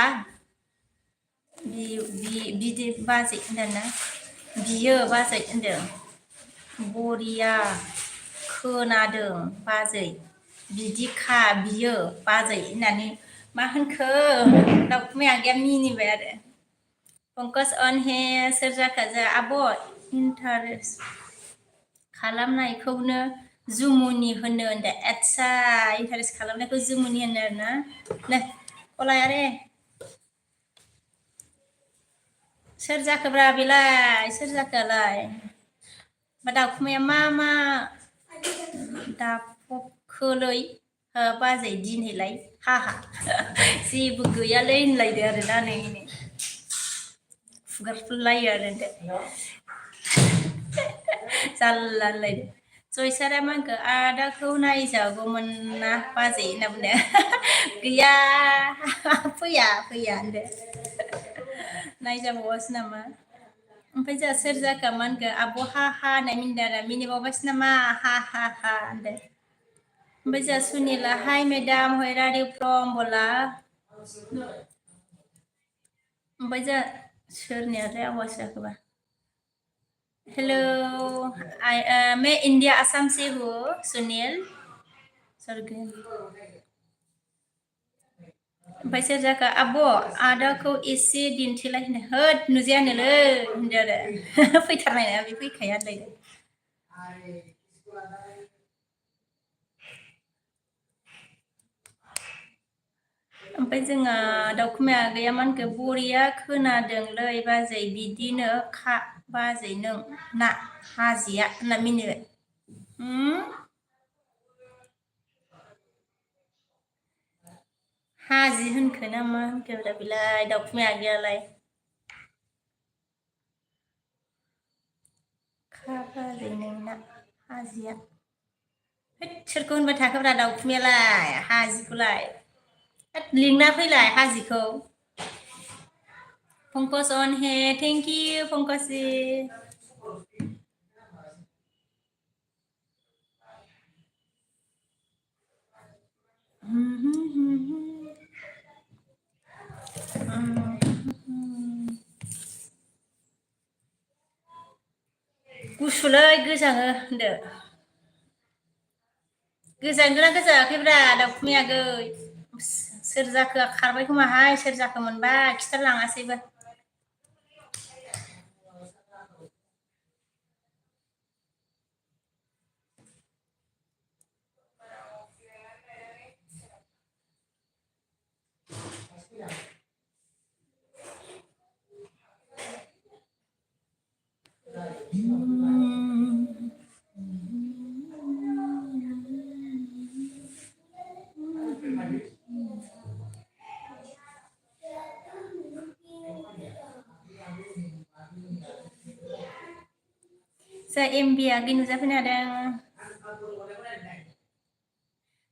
बिदि बाजै होनदोंना बियो बाजै होनदों बरिया खोनादों बाजै बिदि खा बियो बाजै होननानै मा होनखो दाउखुमै आगैया मिनिबाय आरो पंकज अन हे सोर जाखो जा आब' इन्टारेस्ट खालामनायखौनो जुमुनि होनो होनदो आदसा इन्टारेस्ट खालामनायखौ जुमुनि होनो आरोना नै कलायारे सोर जाखोब्रा बेलाय सोर जाखोलाय दाउखुमाया मा दाफबखोलै बाजै दिनैलाय हाहा जेबो गैयालै होनलायदो आरोना नै खुगाफुनलायो आरो जारला होनलायदो जयसारा मा होनखो आदाखौ नायजागौमोन ना बाजै होनना बुंदों गैया फैया होनदो नायजाबावासै नामा ओमफ्राय जोंहा सोर जाखो मा होनखो आब' हा होननाय मिनिदों आरो मिनिबावबासो नामा हा होनदो ओमफ्राय जोंहा सुनिला hi madam where are you from बोला ओमफ्राय जोंहा सोरनियाथाय आवाज जाखोबा हेलो मैं इंडिया आसाम से हूँ सुनील सरगेन ओमफ्राय सोर जाखो आब' आदाखौ एसे दिन्थिलाय होनो होद नुजायानोलै होनदो आरो फैथारनाया बे फैखाया होनलायदो ओमफ्राय जोंहा दाउखुमाया गैया मा होनखो बरिया खोनादोंलै बाजै बिदिनो खा बाजै नों ना हाजिया होनना मिनिबाय हाजि होनखो ना मा होनखो बेलाय दाउखुमाया आगैयालाय खा बाजै नोंना हाजिया सोरखौ होनबाय थाखोब्रा दाउखुमायालाय हाजिखौलाय लिंना फैलाय हाजिखौ पंकज अन हे थेंक इउ पंकजि गुसुलै गोजाङो होनदो गोजांदोंना गोजाङाखैब्रा दाउखुमै आगै सोर जाखो खारबाय खोमाहाय सोर जाखोमोनबा खिथालाङासैबो जा एमबि आगै नुजाफैनो हादों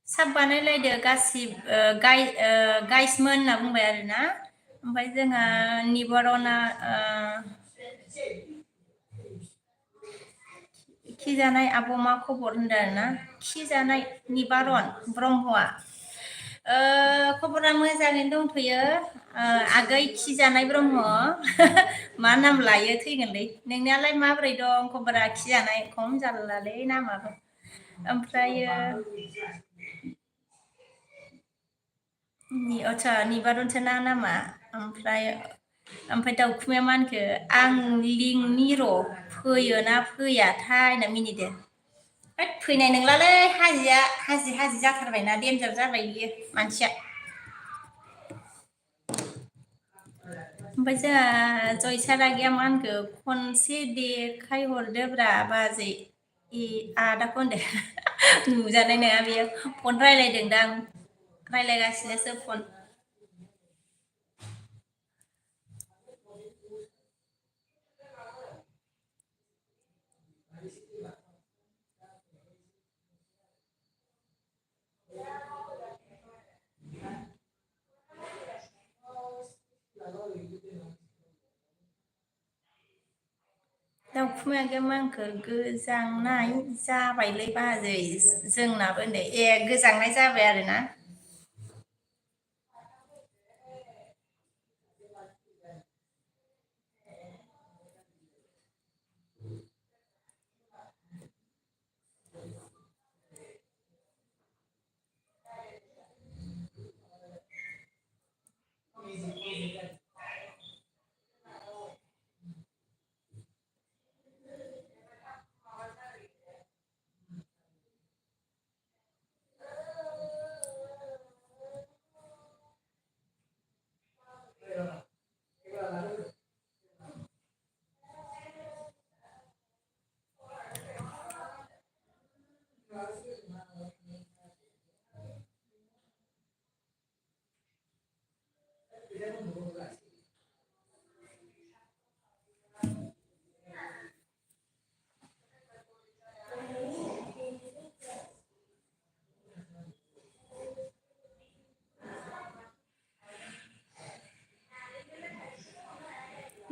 साब बानायलायदो गासिबो गाइसमोन होनना बुंबाय आरोना ओमफ्राय जोंहा निबरना खिजानाय आब' मा खबर होनदों आरोना खिजानाय निबारन ब्रह्मआ खबरा मोजाङैनो दंथ'यो आगै खिजानाय ब्रह्म मा नाम लायो थैगोनलै नोंनियालाय माबोरै दं खबरा खिजानाय खम जारलालै नामाबो ओमफ्रायो आच्छा निबारनसो ना नामा ओमफ्राय दाउखुमाया मा होनखो आं लिंनि र' फैयो ना फैयाथाय होनना मिनिदो होद फैनाय नंलालै हाजिया हाजि जाथारबायना देन्जार जाबाय बियो मानसिया ओमफ्राय जोंहा जयसार आगैया मा होनखो खनसे देखायहरदोब्रा बाजै आदाखौ होनदो नुजानाय नङा बेयो फन रायलायदों दां रायलायगासिनोसो फन दाउखुमैया मांखो गोजांनाय जाबायलै बाजै जोंनाबो नै गोजांनाय जाबाय आरोना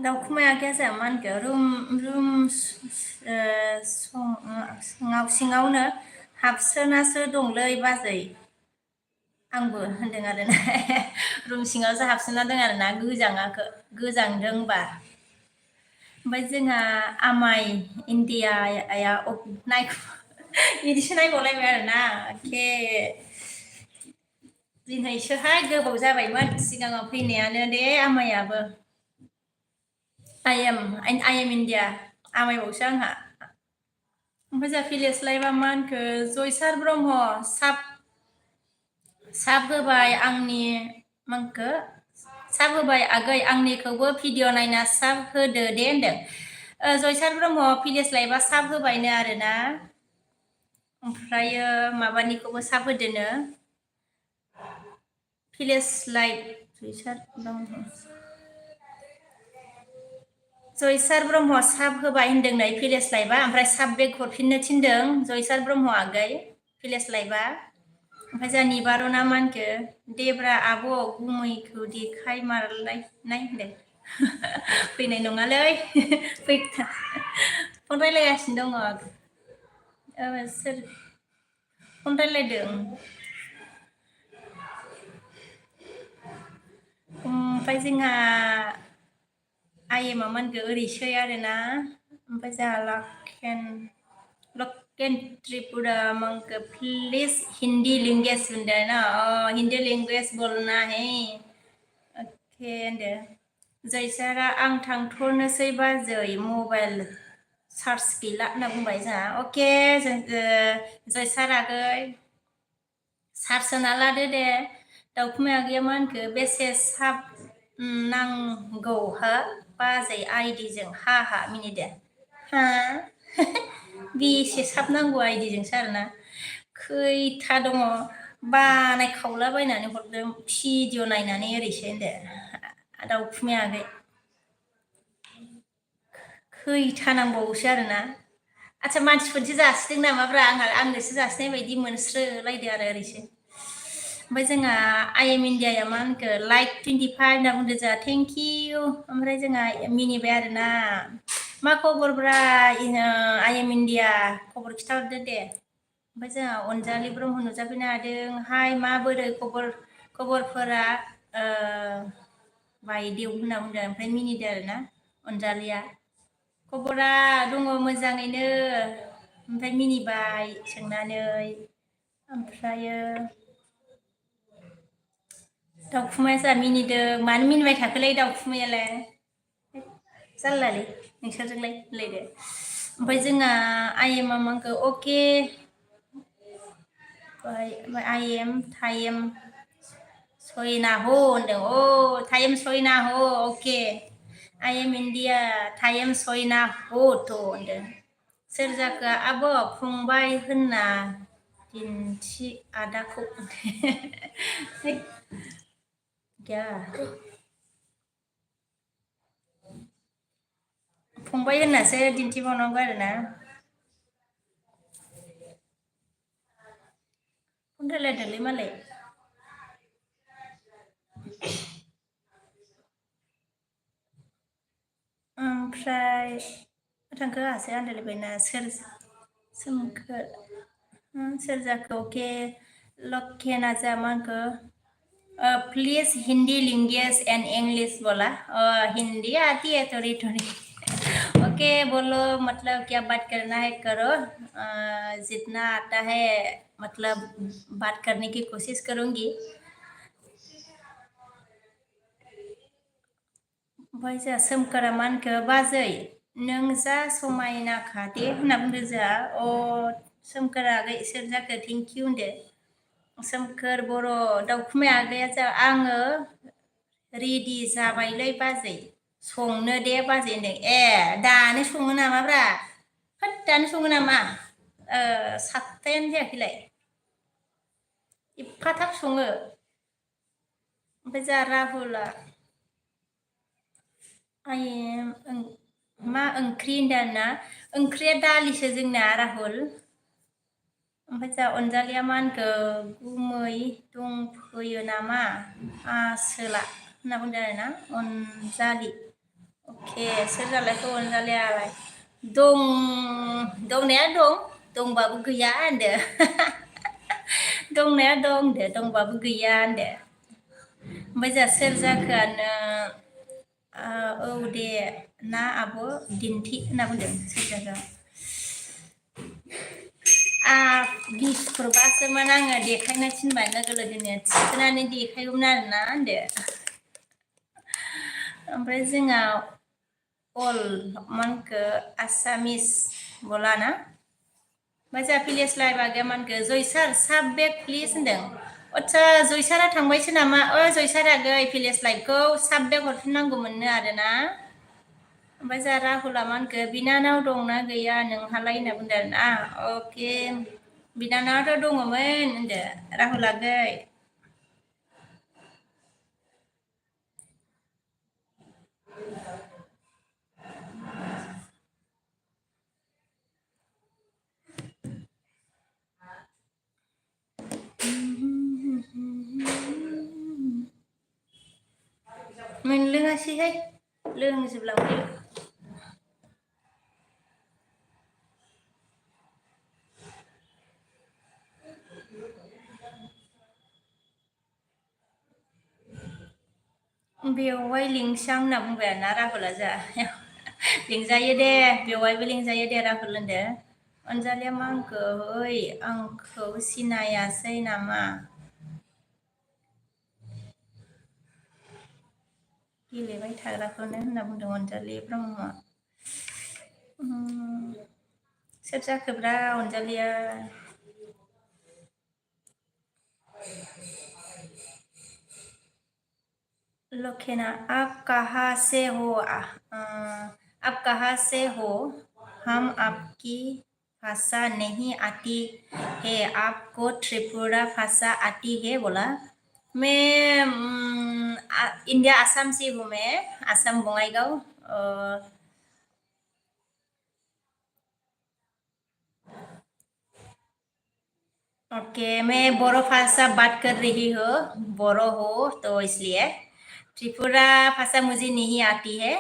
दाउखुमैया मा होनखो रुम सिङावनो हाबसोनासो दंलै बाजै आंबो होनदों आरोना रुम सिङावसो हाबसोना दं आरोना गोजांदोंबा ओमफ्राय जोंहा आमाइ इण्डियाया बिदिसो नायबावलायबाय आरोना दिनैसोहाय गोबाव जाबायमोन सिगाङाव फैनायानो दे आमायाबो आइ एम इण्डिया आमायबावसो आंहा ओमफ्राय जोंहा भिलेज लाइफआ मा होनखो जयसार ब्रह्म साब होबाय आंनि मांखो साब होबाय आगै आंनिखौबो भिडिअ नायना साब होदो दे होनदों जयसार ब्रह्म भिलेज लाइफआ साब होबायनो आरोना ओमफ्रायो माबानिखौबो साब होदोनो भिलेज लाइफ जयसार ब्रह्म साब होबाय होनदों नै भिलेज लाइफआ ओमफ्राय साब बेक हरफिननो थिनदों जयसार ब्रह्म आगै भिलेज लाइफआ ओमफ्राय जोंहा निबारना मा होनखो देब्रा आब' गुमैखौ देखाय मारलाय नाय होनदों फैनाय नङालै फन रायलायगासिनो दङ सोर फन रायलायदों ओमफ्राय जोंहा आइएमा मा होनखो ओरैसै आरोना ओमफ्राय जोंहा लकेन त्रिपुरा मांखो प्लिज हिन्दी लेंगुवेज होनदों ना हिन्दी लेंगुवेज बोलना है अके होनदो जयसारा आं थांथ'नोसै बाजै मबाइल चार्ज गैला होनना बुंबाय जोंहा अके जयसार आगै चार्ज होना लादो दे दाउखुमै आगैया मा होनखो बेसे साब नांगौ हो बाजै आइडिजों हा मिनिदो हा बेसे साब नांगौ आइडिजोंसो आरोना खैथा दङ बानाय खावलाबायनानै हरदों भिडिअ नायनानै ओरैसो होनदो दाउखुमै आगै खैथा नांबावोसो आरोना आच्छा मानसिफोरनोसो जासिदों नामाब्रा आंनोसो जासिनाय बायदि मोनस्रोलायदो आरो ओरैसो ओमफ्राय जोंहा आइ एम इण्डियाया मा होनखो लाइक 25 होनना बुंदो जोंहा थेंक इउ ओमफ्राय जोंहा मिनिबाय आरोना मा खबरब्रा आइ एम इण्डिया खबर खिथाहरदो दे ओमफ्राय जोंहा अनजालि ब्रह्म नुजाफैनो हादों हाय माबोरै खबरफोरा बायदेव होनना बुंदों ओमफ्राय मिनिदो आरोना अनजालिया खबरा दङ मोजाङैनो ओमफ्राय मिनिबाय सोंनानै ओमफ्रायो दाउखुमैया जोंहा मिनिदों मानो मिनिबाय थाखोलै दाउखुमैयालाय जारलालै नोंसोरजोंलाय होनलायदो ओमफ्राय जोंहा आइएमा मांखो अके आइ एम टाइम सयना हो होनदों टाइम सयना हो अके आइ एम इण्डिया टाइम सयना हो थ' होनदों सोर जाखो आब' फंबाय होनना दिन्थि आदाखौ गैया फंबाय होननासो दिन्थिबावनांगौ आरोना फन रायलायदोंलै मालाय ओमफ्राय थांखो आसे आन्दायलायबायना सोमखोर सोर जाखो अके लकेना जा मा होनखो please Hindi language and English बोला हिंदी आती है थोड़ी थोड़ी ओके बोलो मतलब क्या बात करना है करो जितना आता है मतलब बात करने की कोशिश करूंगी ओमफ्राय जोंहा सोमखोरा मा होनखो बाजै नों जा समायनाखा दे होनना बुंदो जोंहा सोमखोरा आगै सोर जाखो थेंक इउ होनदो सोमखोर बर' दाउखुमै आगैया जा आङो रेडि जाबायलै बाजै संनो दे बाजै होनदों ए दानो सङो नामाब्रा होद दानो सङो नामा सातथायानो जायाखैलाय एफा थाब सङो ओमफ्राय जोंहा राहुला मा ओंख्रि होनदों ना ओंख्रिया दालिसो जोंना राहुल ओमफ्राय जोंहा अनजालिया मा होनखो गुमै दंफैयो नामा आसोला होनना बुंदों आरोना अनजालि अके सोर जालायखो अनजालियालाय दंनाया दंबाबो गैया होनदो दंनाया दं होनदो दंबाबो गैया होनदो ओमफ्राय जोंहा सोर जाखोआनो औ दे ना आब' दिन्थि होनना बुंदों सोर जाखो बिसफोरबासोमोन आङो देखायनो थिनबाय लोगो लोगोनो थिखोनानै देखायोमोन आरोना होनदो ओमफ्राय जोंहा अल मा होनखो आसामिस बलाना ओमफ्राय जोंहा भिलेज लाइभ आगैया मा होनखो जयसार साब बेग प्लिज होनदों आदसा जयसारा थांबायसो नामा जयसार आगै भिलेज लाइभखौ साब बेग हरफिननांगौमोननो आरोना ओमफ्राय जोंहा राहुला मा होनखो बिनानाव दंना गैया नोंहालाय होनना बुंदों आरोना अके बिनानावाथ' दङमोन होनदो राहुल आगै मोनलोङासैहाय लोंजोबलांबाय बेवहाय लिंसां होनना बुंबाय आरोना राहुला जोंहा लिंजायो दे बेवहायबो लिंजायो दे राहुल होनदो अनजालिया मा होनखो ओइ आंखौ सिनायासै नामा गेलेबाय थाग्राखौनो होनना बुंदों अनजालि ब्रह्मआ सोर जाखोब्रा अनजालिया लखेना आप कहाँ से हो आप कहाँ से हो हम आपकी भाषा नहीं आती है आपको त्रिपुरा भाषा आती है बोला मैं इंडिया आसाम से हूँ मैं आसाम बङाइगांव ओके मैं बोरो भाषा बात कर रही हूँ बोरो हो तो इसलिए त्रिपुरा भाषा मुझे नहीं आती है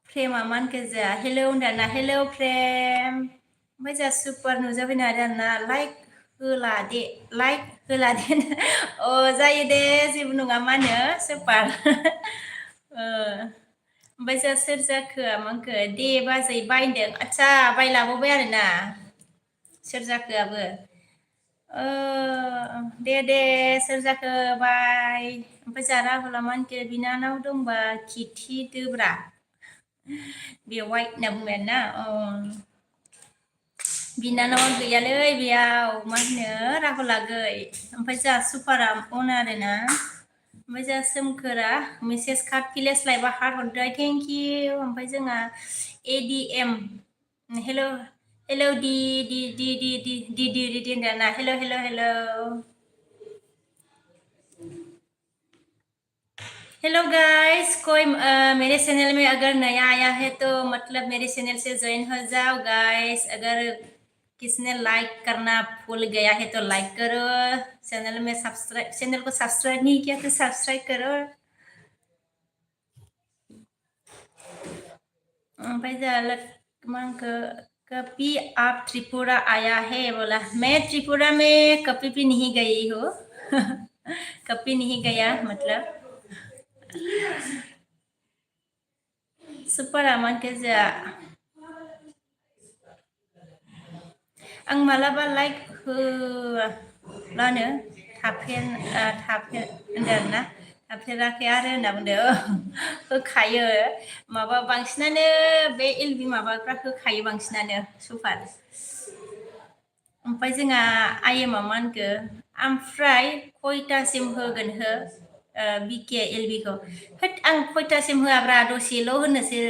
फ्रेमा मा होनखो जोंहा हेलौ होनदाना हेलौ फ्रेम ओमफ्राय जोंहा सुपार नुजाफैनो आरोना लाइक होला दे जायो दे जेबो नङा मा होनो सुपार ओमफ्राय जोंहा सोर जाखोआ मा होनखो दे बाजै बायदों आदसा बायलाबावबाय आरोना सोर जाखोआबो दे सोर जाखो बाय ओमफ्राय जोंहा राहुला मा होनखो बिनानाव दंबा खिथिदोब्रा बेवाइ होनना बुंबाय आरोना बिनानावा गैयालै बेयाव मा होनो राहुल आगै ओमफ्राय जोंहा सुपारा अन आरोना ओमफ्राय जोंहा सोमखोरा मेसेज कार्ड भिलेज लाइभआ हार्ट हरदों थेंक इउ ओमफ्राय जोंहा एडिएम हेलौ हेलौ दी होनदों ना हेलौ हेलो गाइस कोई मेरे चैनल में अगर नया आया है तो मतलब मेरे चैनल से ज्वाइन हो जाओ गाइस अगर किसी ने लाइक करना भूल गया है तो लाइक करो, चैनल को सब्सक्राइब नहीं किया तो सब्सक्राइब करो। कभी आप त्रिपुरा आया है बोला, मैं त्रिपुरा में कभी भी नहीं गई हूँ। कभी नहीं गया मतलब सुपर आमान के जा आं मालाबा लाइक होलानो होनदों थाफेराखै आरो होनना बुंदों। होखायो माबा बांसिनानो बे एलबि माबाफ्रा होखायो बांसिनानो सुपार। ओमफ्राय जोंहा आइएमआ मा होनखो ओमफ्राय खयथासिम होगोन हो बिके एलबिखौ होद आं खयथासिम होआब्रा दसेल' होनोसै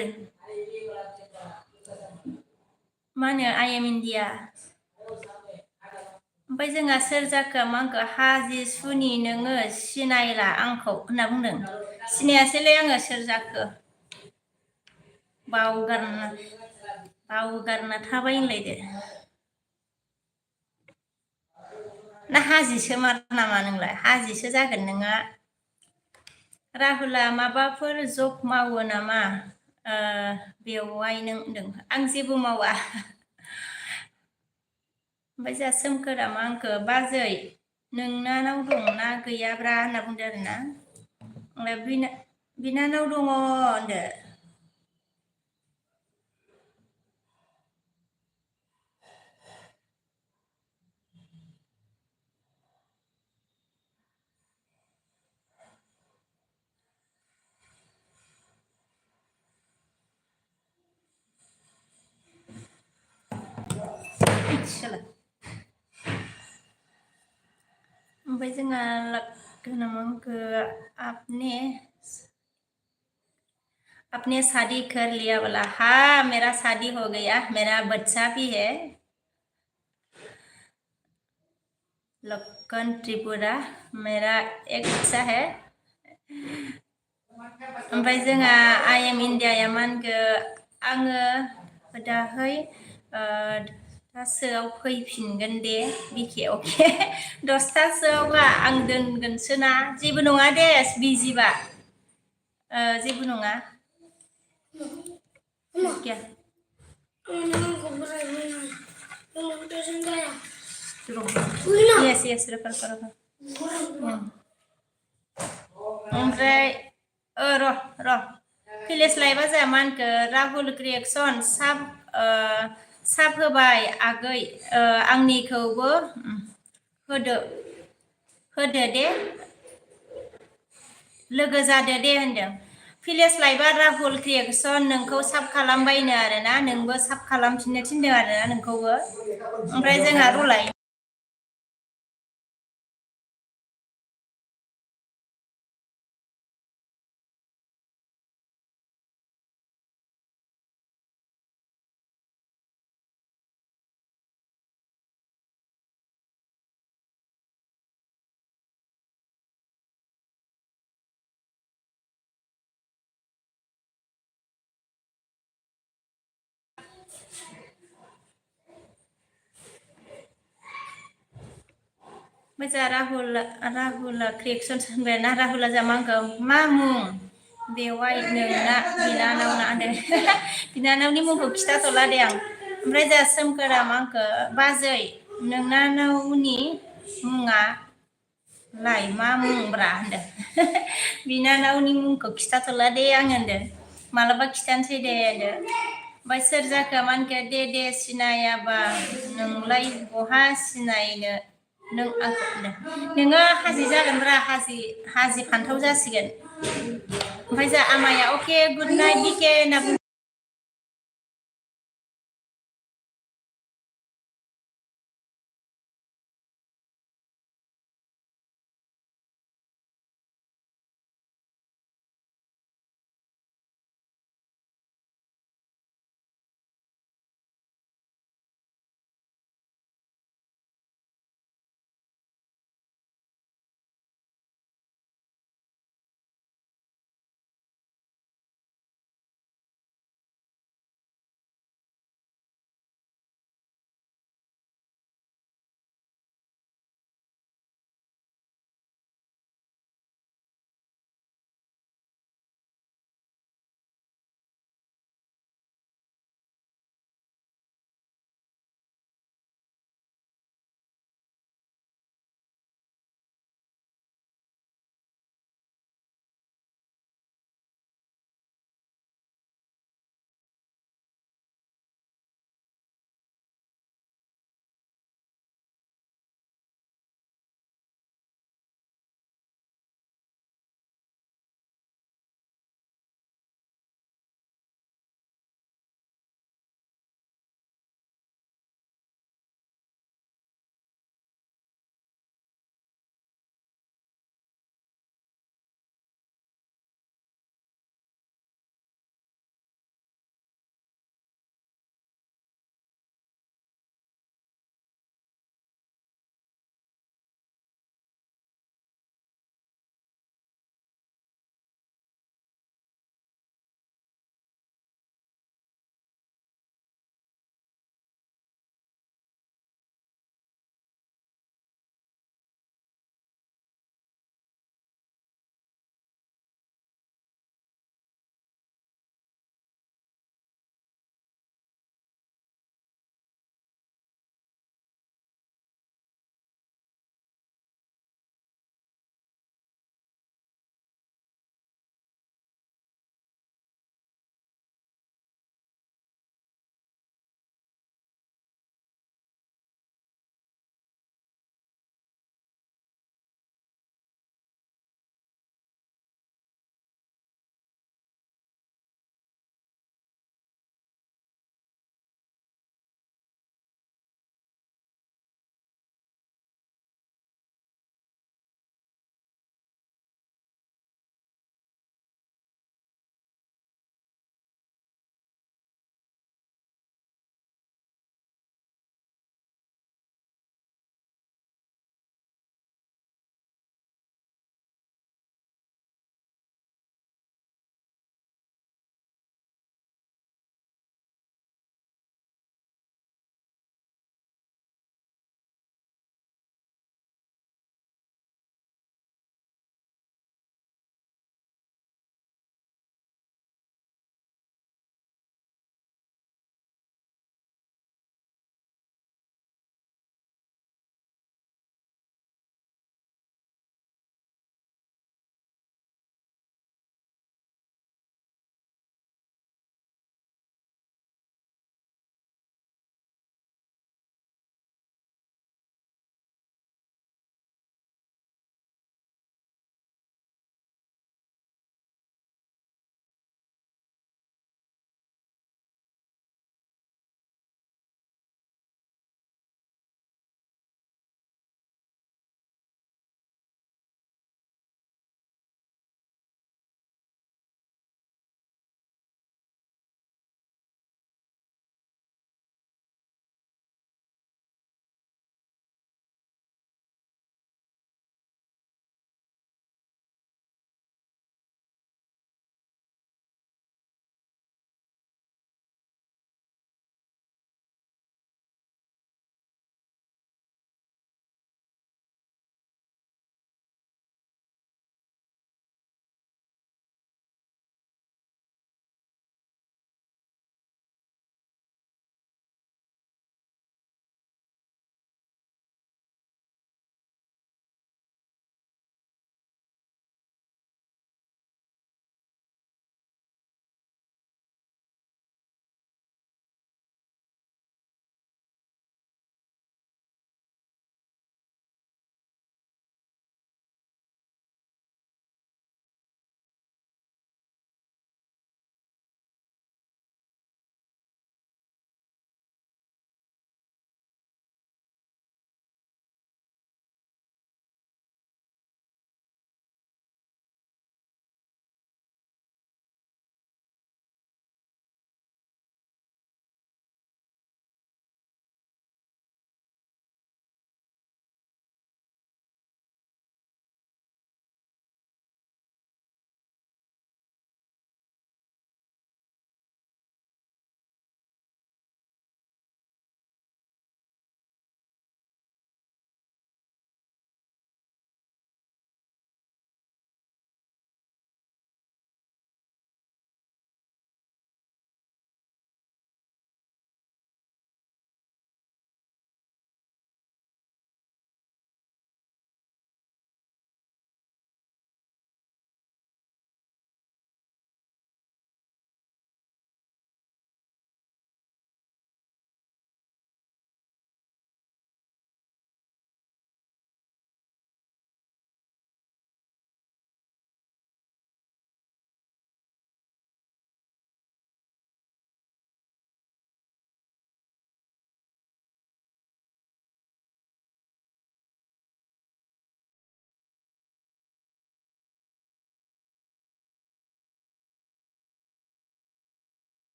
मा होनो आइएम इण्डिया। ओमफ्राय जोंहा सोर जाखो मा होनखो हाजि सुनि नोङो सिनायला आंखौ होनना बुंदों। सिनायासैलै आङो सोर जाखो बावगारना थाबाय होनलायदो ना हाजिसो मार नामा नोंलाय हाजिसो जागोन नोंहा। राहुला माबाफोर जब मावो नामा बेवाय नों होनदों आं जेबो मावा। ओमफ्राय जोंहा सोमखोरा मा आंखो बाजै नोंनानाव दंना गैयाब्रा होनना बुंदो आरोना। बिनानाव दङ होनदो। ओमफ्राय जोंहा आंखो आपने शादी कर लिया बोला, हाँ मेरा शादी हो गया, मेरा बच्चा भी है। लक्कन त्रिपुरा मेरा एक बच्चा है। ओमफ्राय जोंहा आइएम इण्डियाया मा होनखो आङो दाहाय दसथासोआव फैफिनगोन दे बिके अके 10थासोआवबा आं दोनगोनसो ना जेबो नङा दे बिजिबा जेबो नङा। Yes, rekal. ओमफ्राय र' फिलेस लाइबा जाया मा होनखो राहुल क्रिएक्सन साब होबाय आगै आंनिखौबो होदो दे लोगो जादो दे होनदों। फिलेस लाइबा राहुल क्रिएक्सन नोंखौ साब खालामबायनो आरोना नोंबो साब खालामफिननो थिनदों आरोना नोंखौबो। ओमफ्राय जोंहा रलाय मोजा राहुल क्रिएक्सन होनबाय ना राहुला जामांखौ मा मुं बेवाय नोंना बिनानाव ना होनदों। बिनानावनि मुंखौ खिथाथ'ला दे आं। ओमफ्राय जा सोमखोरा मा होनखो बाजै नोंनानावनि मुङा लाय मा मुंब्रा होनदों। बिनानावनि मुंखौ खिथाथ'ला दे आं होनदों मालाबा खिथानोसै दे होनदों। ओमफ्राय सोर जाखो मा होनखो दे सिनायाबा नोंलाय बहा सिनायनो नों आंखौ होनदों। नोङो हाजि जागोनब्रा हाजि फान्थाव जासिगोन। ओमफ्राय जा आमाया अके गुड नाइट बिके होनना बुंदों।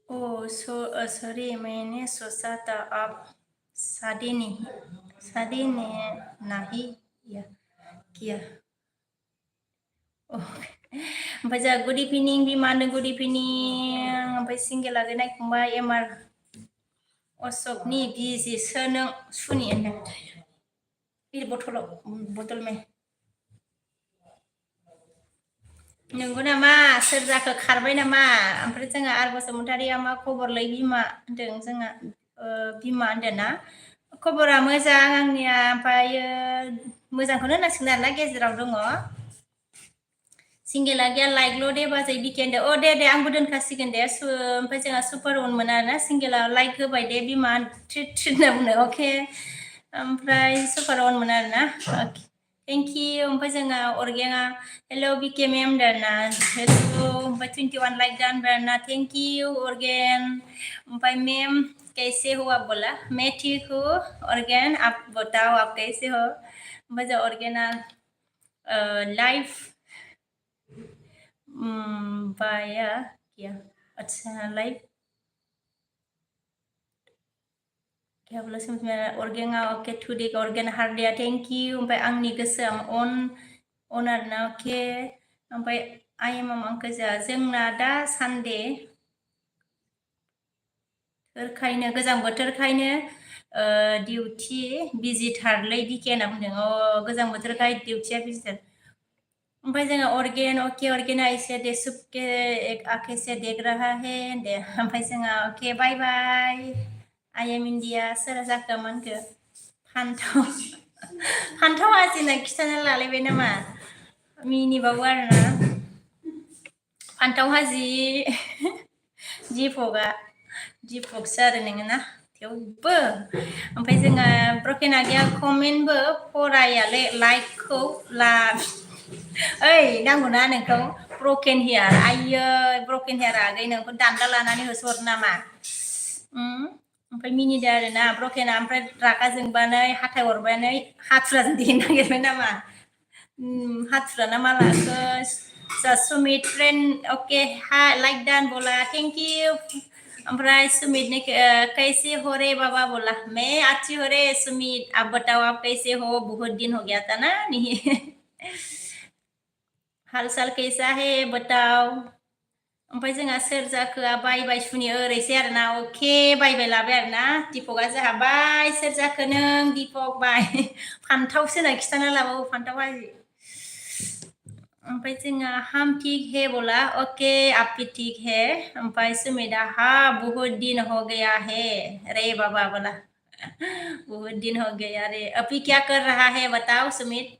Oh, so sorry, मैंने सोचा था आप शादी ने नहीं या किया. Oh, baca good evening, Bimana good evening. Sampai singgah lagi naik kembali emar. Osok ni busy seneng suni anda. Ini botol me. Nunggu nama serja ke karbai nama. Ampere cenga arba sementari ama kobar lagi bima deng cenga bima anda na. Kobora moजां आंनिया ओमफ्राय मोजांखौनो होनांसिगोन आरोना गेजेराव दङ. सिंगेला गैया लाइकल' दे बाजै बिकेन दे दे आंबो दोनखासिगोन दे ओमफ्राय जोंहा सुपार अन मोन आरोना सिंगेला लाइक होबाय दे बिमा ट्रिट होनना बुंनो अके ओमफ्राय सुपार अन मोन आरोना थेंक इउ ओमफ्राय जोंहा अर्गेंआ हेल' बिके मेम दारना हेल' ओमफ्राय 21 लाइक दानबारना थेंक इउ अर्गेन ओमफ्राय मेम कैसे हो आप बोला मैं ठीक हूँ ऑर्गेन आप बताओ आप कैसे हो ओमफ्राय जों ऑर्गेना लाइफ बाया क्या अच्छा लाइफ क्या बोला समझ में ऑर्गेना ओके टुडे ऑर्गेन हार्डिया थेंक यू ओमफ्राय आंनि गोसोआ अन आरोना ओके ओमफ्राय आइ माम आंखौ जोंना दा सानडे खायनो गोजां बोथोरखायनो डिउटि बिजिथारलै बिके होनना बुंदों गोजां बोथोरखाय डिउटिया बिजिथार ओमफ्राय जोङो ऑर्गेन ओके ऑर्गेना ऐसे दे सुबके आंखें से देख रहा है दे ओमफ्राय जोङो okay bye bye I am India सोर जाखो मानखो फान्थाव आजिना खिथाना लालायबाय नामा मिनिबावो आरोना फान्थाव हाजि जिफकसो आरो नोङो ना थेवबो ओमफ्राय जोङो ब्रकेना गैया कमेन्टबो फरायालै लाइकखौ ला ओइ नांगौना नोंखौ ब्रकेन हेयार आइयै ब्रकेन हेयार आगै नोंखौ दान्दा लानानै होसोहर नामा ओमफ्राय मिनिदो आरोना ब्रकेना ओमफ्राय रागा जोंबानै हाथाय हरबानै हाथुराजों देनो नागिरबाय नामा हाथुरा ना मा लाखो सुमित फ्रेन्ड ओके हा लाइक दान बोला थेंक इउ ओमफ्राय सुमित ने कैसे हो रे बाबा बोला मैं अच्छी हो रे सुमित आप बताओ आप कैसे हो बहुत दिन हो गया था ना नहीं हाल साल कैसा है बताओ ओमफ्राय जोंहा सोर जाखोआ बायबाय सुनि ओरैसै आरोना अके बायबाय लाबाय आरोना दिपकआ जोंहा बाय सोर जाखो नों दिपक बाय फान्थावसो होनना खिथाना लाबावो फान्थाव हाजि ओमफ्राय जोंहा हम ठीक है बोला ओके आप भी ठीक है ओमफ्राय सुमिता हाँ बहुत दिन हो गया है रे बाबा बोला बहुत दिन हो गया रे अभी क्या कर रहा है बताओ सुमित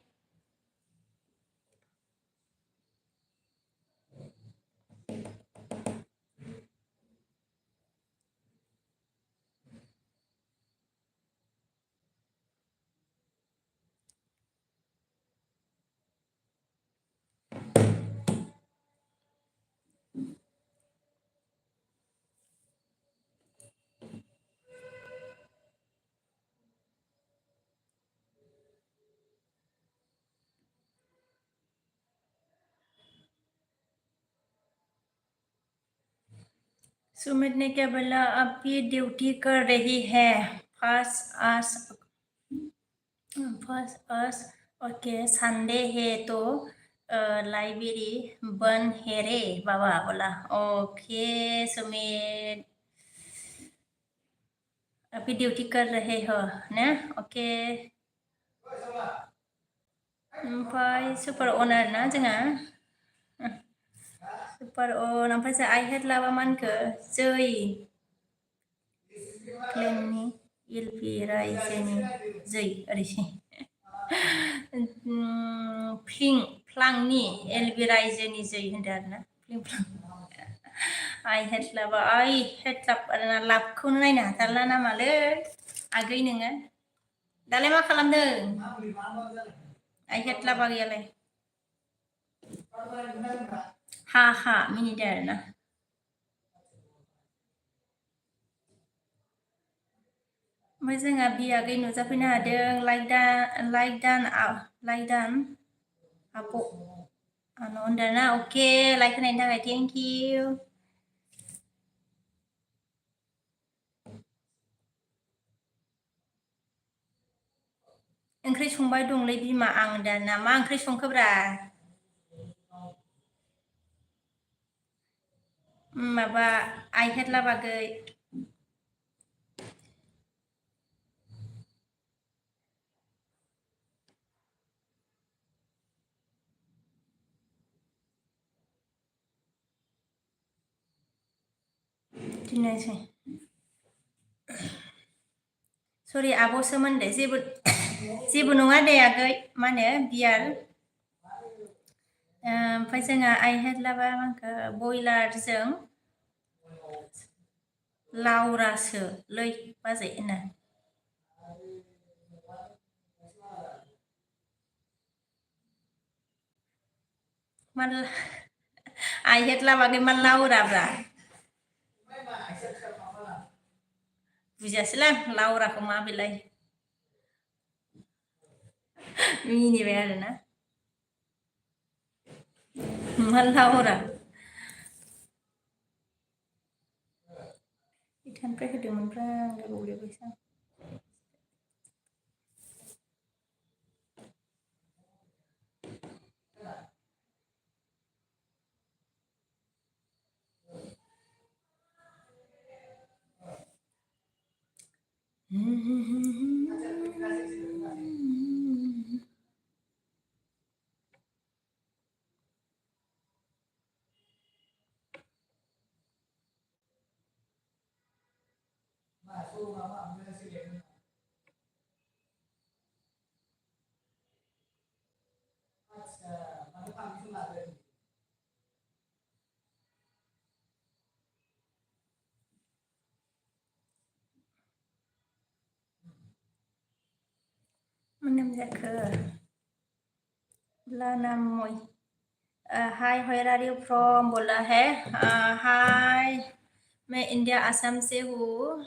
सुमित ने क्या बोला अभी ड्यूटी कर रही है फर्स्ट अस ओके संडे है तो लाइब्रेरी बंद है रे बाबा बोला ओके सुमित अभी ड्यूटी कर रहे हो ना ओके ओमफ्राय सुपार अनार ना जोंहा सुपार अन ओमफ्राय जों आइ हेड लाबा मानखो जै क्लेमनि एलपि रायजोनि जै ओरैसै फ्लांनि एलबि रायजोनि जै होनदों आरोना फ्लां आइ हेड लाबा आइ हेड लाब आरोना लाबखौनो नायनो हाथारला नामालै आगै नोङो दालाय मा खालामदों आइ हेड लाबा गैयालाय हा मिनिदो आरोना ओमफ्राय जोंहा बियागै नुजाफैनो हादों लाइक दान आब' होनदों ना अके लाइक होनायनि थाखाय थेंक इउ ओंख्रि संबाय दंलै बिमा आं दाना मा ओंख्रि संखोब्रा माबा आइहेथला बागै दिनोसै सरि आब'सोमोन दे जेबो नङा दे आगै मा होनो बियार ओमफ्राय जोंहा आइहेथलाबा माखो बयलारजों लावरासो लै बाजै होनो मान आइहेथला बागै मान लावराब्रा बुजियासैलां लावराखौ मा बेलाय मिनिबाय आरोना मा लावरा इटाननिफ्राय होदोंमोनब्रा आं गोबावलेबायसो मा नाम जाखो लाना मय हाय व्हेयर आर यू फ्रॉम बोला है हाय मैं इंडिया असम से हूँ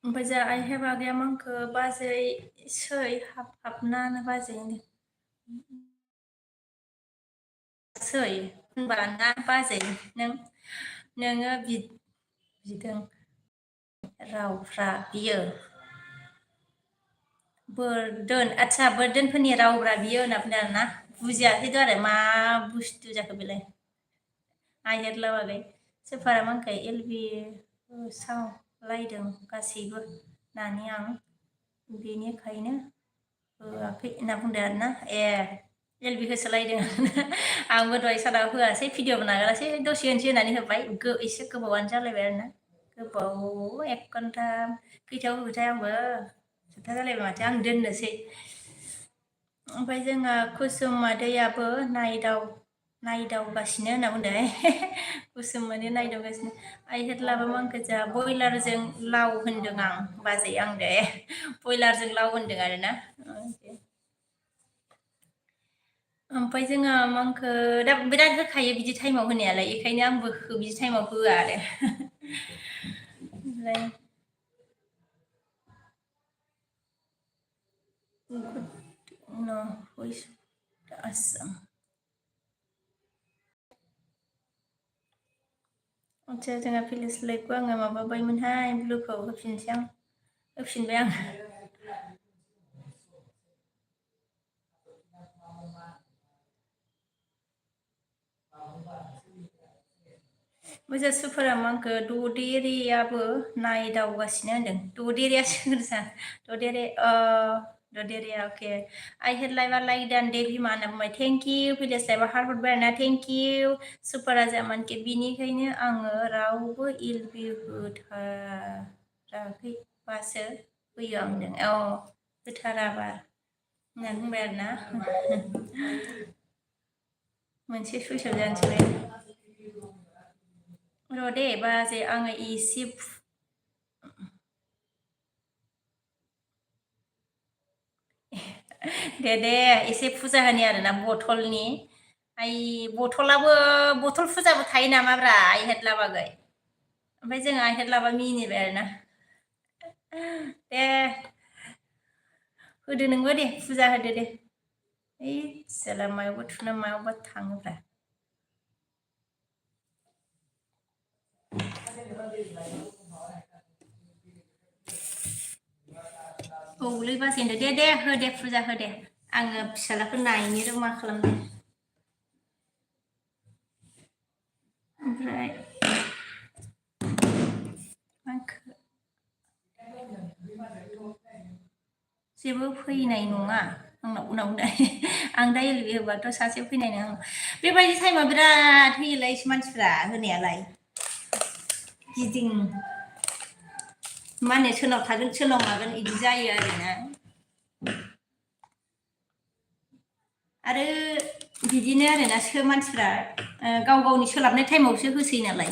ओमफ्राय जा आइहेब आगैया मांखो बाजै सै हाबना बाजै सै होनबा ना बाजै नोङो बिदों रावफ्रा बियो बोरदोन आदसा बोरदोनफोरनि रावब्रा बियो होनना बुंदों आरोना बुजियाखैथ' आरो मा बुस्थु जाखो बेलाय आइहेथला बागै सोरफारा मांखाय एलबि सावलायदों गासैबो नानि आं बेनिखायनो होआखै होनना बुंदों आरोना ए एलबि होसोलायदों आंबो दहाय सानाव होआसै भिडिअ'बो नागारासै दसे होनसै होननानै होबाय एसे गोबावानो जालायबाय आरोना गोबाव 1 घन्टा खैथायाव होखोथाय आंबो जोबथा जालायबाय माथो आं दोननोसै ओमफ्राय जोंहा कुसुम मादैयाबो नायदावगासिनो होनना बुंदों कुसुम मादैया नायदावगासिनो आइहेथलाबो मांखो जा बयलारजों लाव होनदों आं बाजै आं दे बयलारजों लाव होनदों आरोना ओमफ्राय जोङो मांखो दा बिराद होखायो बिदि टाइमाव होनायालाय बेखायनो आंबो बिदि टाइमाव होआ आरो ओमफ्राय no voice आसाम आदसा जोंहा भिलेज लाइफखौ आङो माबाबायमोनहाय ब्लुखौ होफिनसै आं होफिनबाय आं मोजां सुफोरा मांखो ददेरेयाबो नायदावगासिनो होनदों ददेरेया सोरजा ददेरेया अके आइहेड लाइबा लाइक दान दे बिमा होनना बुंबाय थेंक इउ भिलेज लाइबा हार्ट हरबाय आरोना थेंक इउ सुपाराजा मानके बिनिखायनो आङो रावबो इलबि होथाराखैबासो होयो आं होनदों होथाराबा होननानै बुंबाय आरोना मोनसे सुइसआव जानोसैलाय र' दे बाजै आङो एसे दे एसे फुजा होनि आरोना बथलनि बथलाबो बथल फुजाबो थायो नामाब्रा आइहेथला बागै ओमफ्राय जों आइहेथलाबा मिनिबाय आरोना दे होदो नोंबो दे फुजा होदो दे ओइ साला मायावबा थुना मायावबा थाङोब्रा थौलैबासो होनदो दे होदे फुजा होदे आङो फिसालाखौ नायनो र' मा खालामदों ओमफ्राय जेबो फैनाय नङा आंनाव उनाव आं दा एलबि होबाथ' सासे फैनाय नङा बेबायदि टाइमाव बिराद होयोलाय मानसिफ्रा होनायालाय गिदिं मा होनो सोरनाव थागोन सोरनाव मागोन बिदि जायो आरोना आरो बिदिनो आरोना मानसिफ्रा गाव गावनि सोलाबनाय टाइमावसो होसोयो नालाय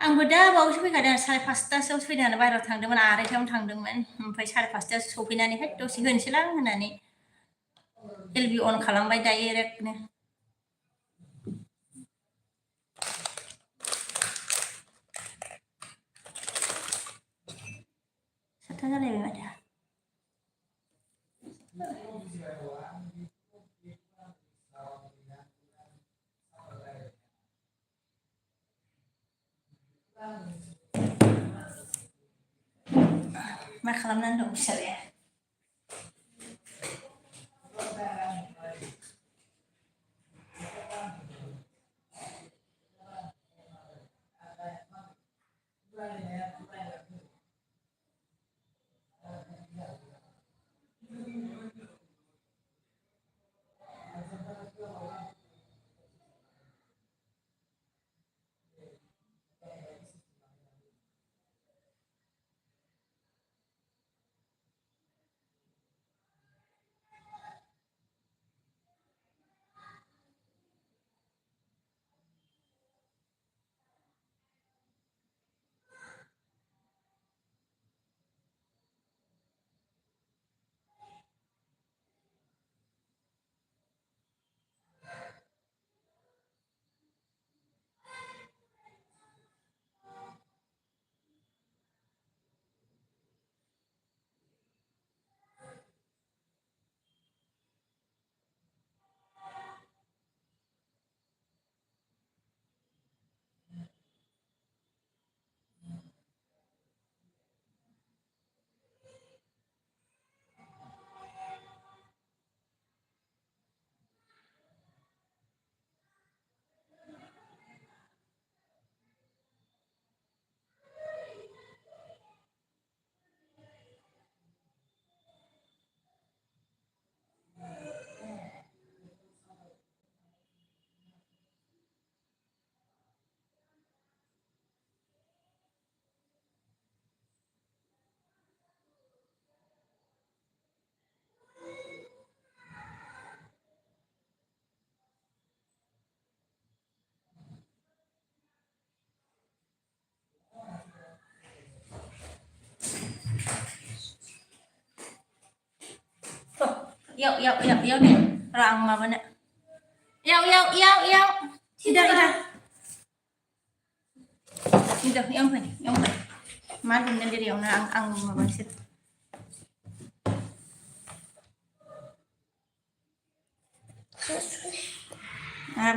आंबो दा बावैसो फैखादों 5:30 फैनानै बाहेरायाव थांदोंमोन 2:30 थांदोंमोन ओमफ्राय 5:30 सफैनानैहाय दसे होनोसैलां होननानै एलबि अन खालामबाय डाइरेक्टनो सातथा जालायबाय माथो मा खालामनानै दं फिसालाया Yuk nih, orang mana? Yuk. Tidak. Tidak, yang mana? Mana dari yang ang mana sih?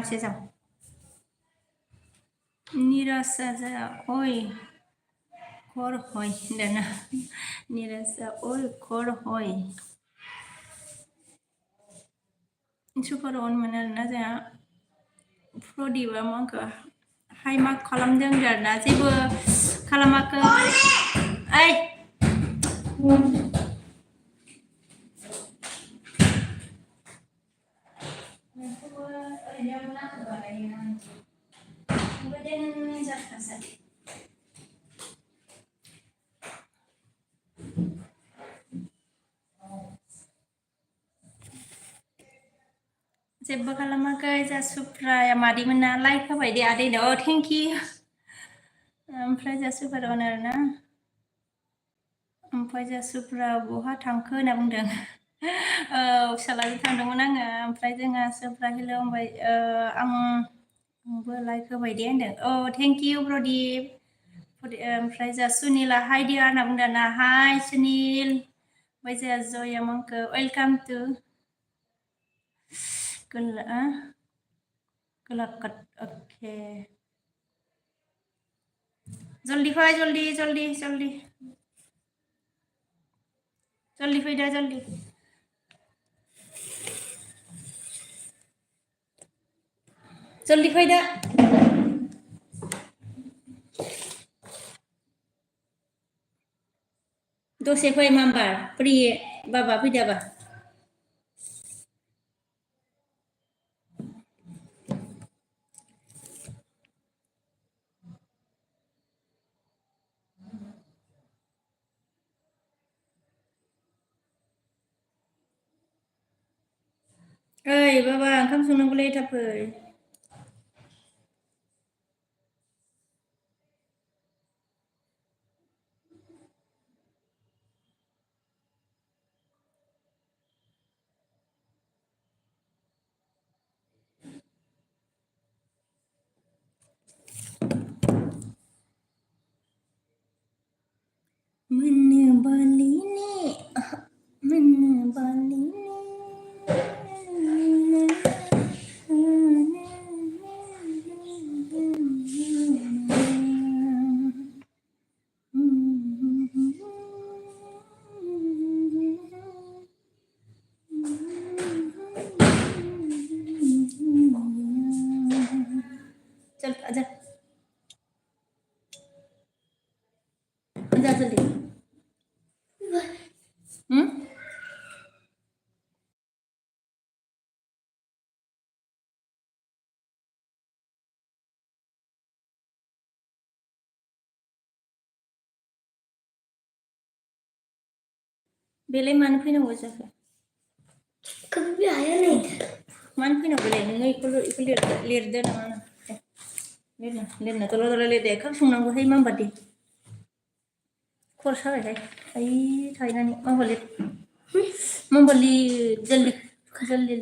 Sih sama. Nirasa saja, oi, kor hoi, dana. Nirasa, oi, kor hoi. Super on mana saja. Prodiba mangka. Hai mak खालामदों आरोना जेबो खालामाखै ओइ जेबो खालामाखै जासुफ्राया मादैमोना like होबाय दे आदैनो thank you ओमफ्राय जासुफ्रा दं आरोना ओमफ्राय जासुफ्रा बहा थांखो होनना बुंदों फिसालाजों थांदोंमोन आङो ओमफ्राय जोंहा सुफ्रा हेल' होनबाय आंबो लाइक होबाय दे होनदों थेंक इउ प्रदीप ओमफ्राय जा सुनिला हाय दियार होनना बुंदों ना हाय सुनिल ओमफ्राय जोंहा जया मंखौ वेलकाम टु Kelakat. Oke. जल्दी फै जल्दी जल्दी जल्दी जल्दी फैदा जल्दी जल्दी फैदा दसे फै माम्बार प्रि बाबा फैदाबा ओइ बाबा ओंखाम संनांगौलै थाब फै Menebali चल आजा आजा जल्दी बेलाय मानो फैनांगौ जाखो कभी भी आया नहीं था मानो फैनांगौ बेलाय नोङो इखौ लिरदो नामा लिरना दल' लिरदो ओंखाम संनांगौहाय माबादि खर साबायहाय आइ थाहैनानै माबालि जल्दी जल्दी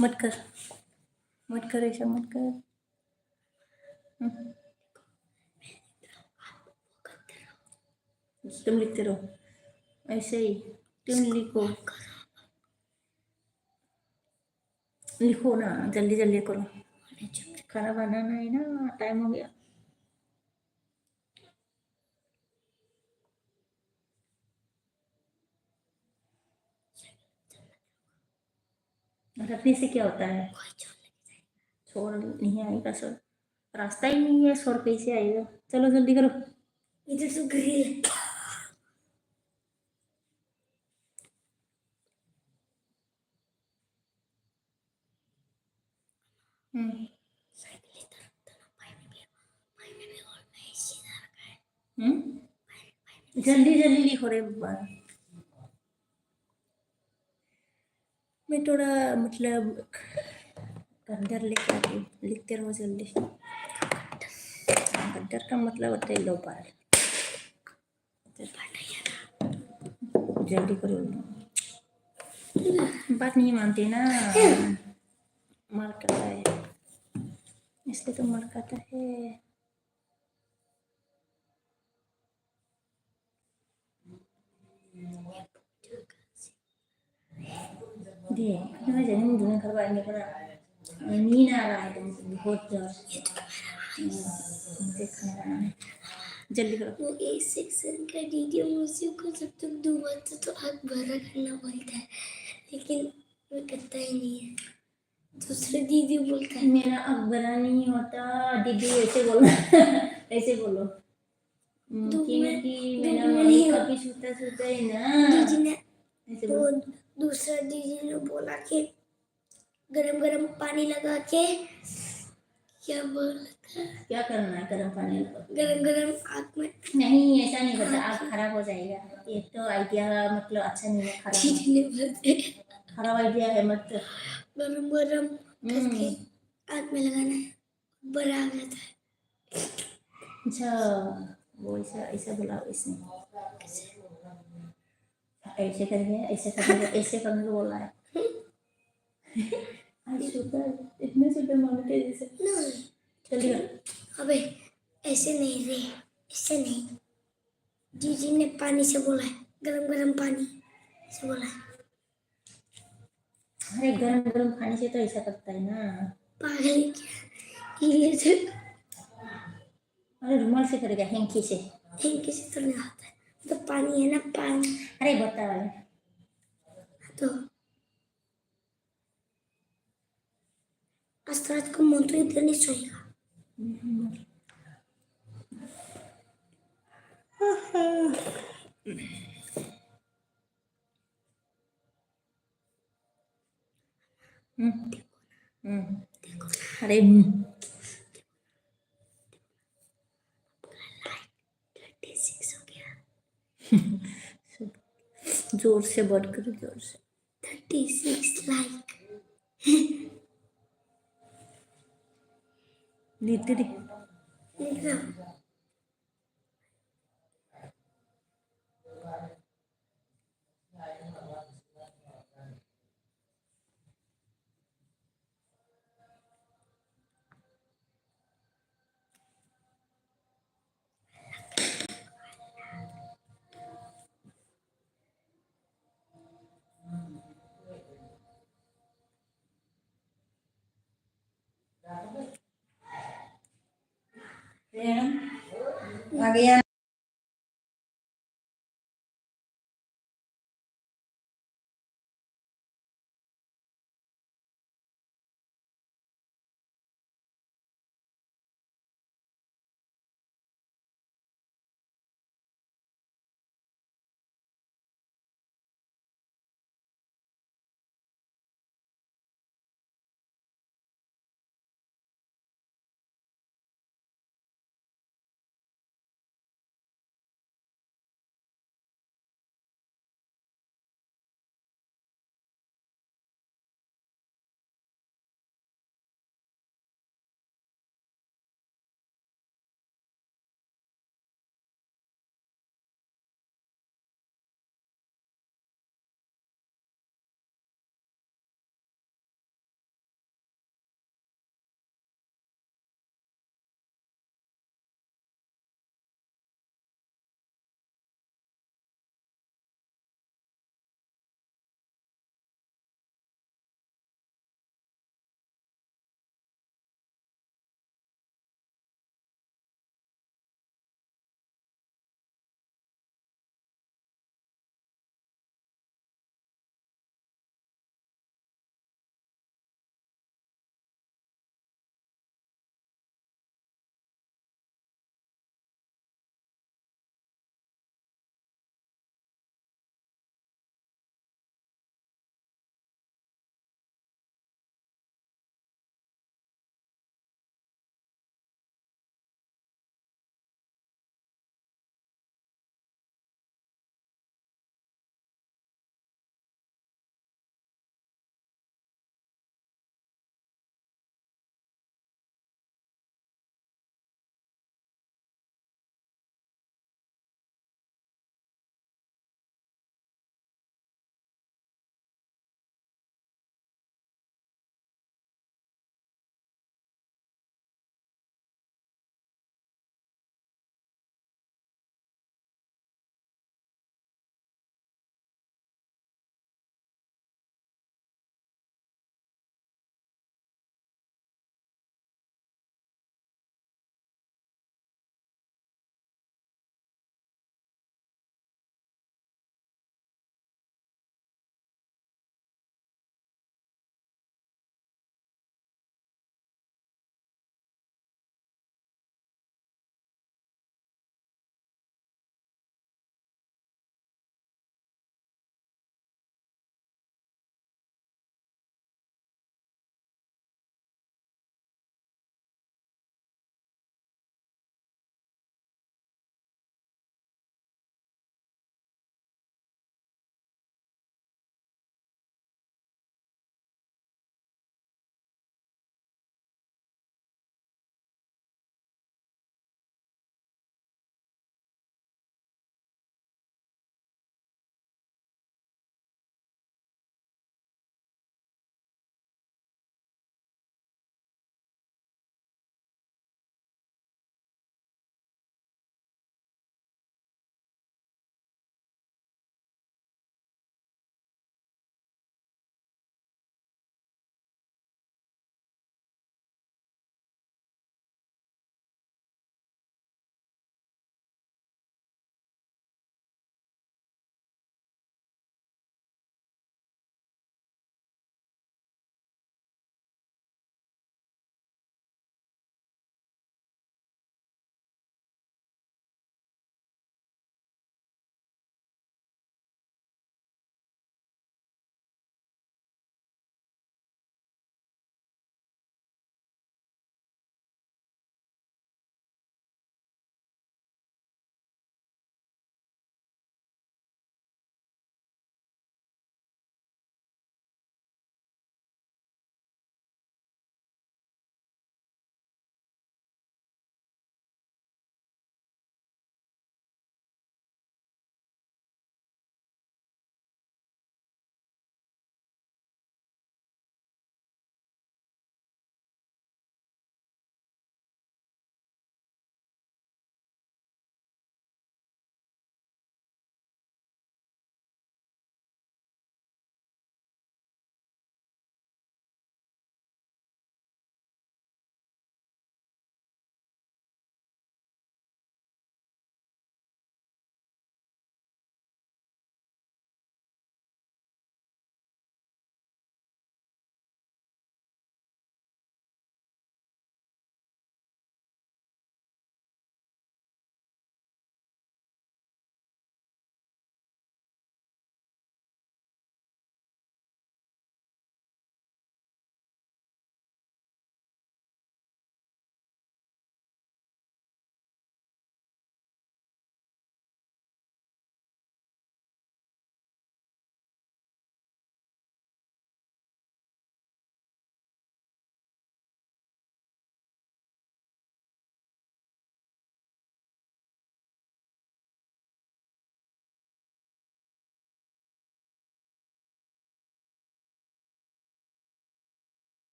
मत कर ऐसा मत कर तुम लिखते रहो ऐसे ही तुम लिखो ना जल्दी जल्दी करो खाना बनाना है ना टाइम हो गया रखने से क्या होता है शोर नहीं आएगा सर रास्ता ही नहीं है शोर कैसे आएगा चलो जल्दी करो इधर तो ग्रिल जल्दी जल्दी लिखो रे बाबा मैं थोड़ा मतलब गद्दर लेके आती हूँ लिखते रहो जल्दी गद्दर का मतलब होता है लो पार जल्दी करो बात नहीं मानते ना मार करता है इसलिए तो मार खाता है देख मैं जाने मुझे करवाएंगे पर नींद आ रहा है तुमसे बहुत जोर देखने वाला है जल्दी करो वो एक सेक्शन का वीडियो उसी को जब तक डूबाता तो आग भरा करना बोलता है लेकिन वो करता ही नहीं है दूसरे दीदी बोलता है मेरा आग भरा नहीं होता दीदी ऐसे बोलो ऐसे बोलो क्योंकि मेरा मम्मी कभी सूता सूता है ना दीदी ने ऐसे वो बोलो दूसरा दीदी ने बोला कि गरम गरम पानी लगा के क्या बोला था क्या करना है गरम पानी लगा गरम गरम आग में नहीं ऐसा नहीं करता आग खराब हो जाएगा ये तो आइडिया मतलब अच्छा नहीं है दीदी ने बोलते खराब आइडिया है मत गरम गरम करके आग में लगाना है बड़ा आ जाता है अच्छा वो ऐसा ऐसा बोला इसने ऐसे करके ऐसे करने को बोला है इतने सुपर मानते जैसे जल्दी कर अबे ऐसे नहीं रे ऐसे नहीं दीदी ने पानी से बोला है गरम गरम पानी से बोला है अरे गरम गरम खाने से तो ऐसा करता है ना। पागल है क्या ये जो अरे रुमाल से करेगा, हैंकी से। किसी तो नहीं आता है तो पानी है ना पानी अरे बता वाले। तो आज तो रात को मन तो इधर नहीं सोएगा अरे 36 हो गया जोर से बढ़ कर, जोर से। 36 लाइक नीचे दे। लिख रहा आ गया।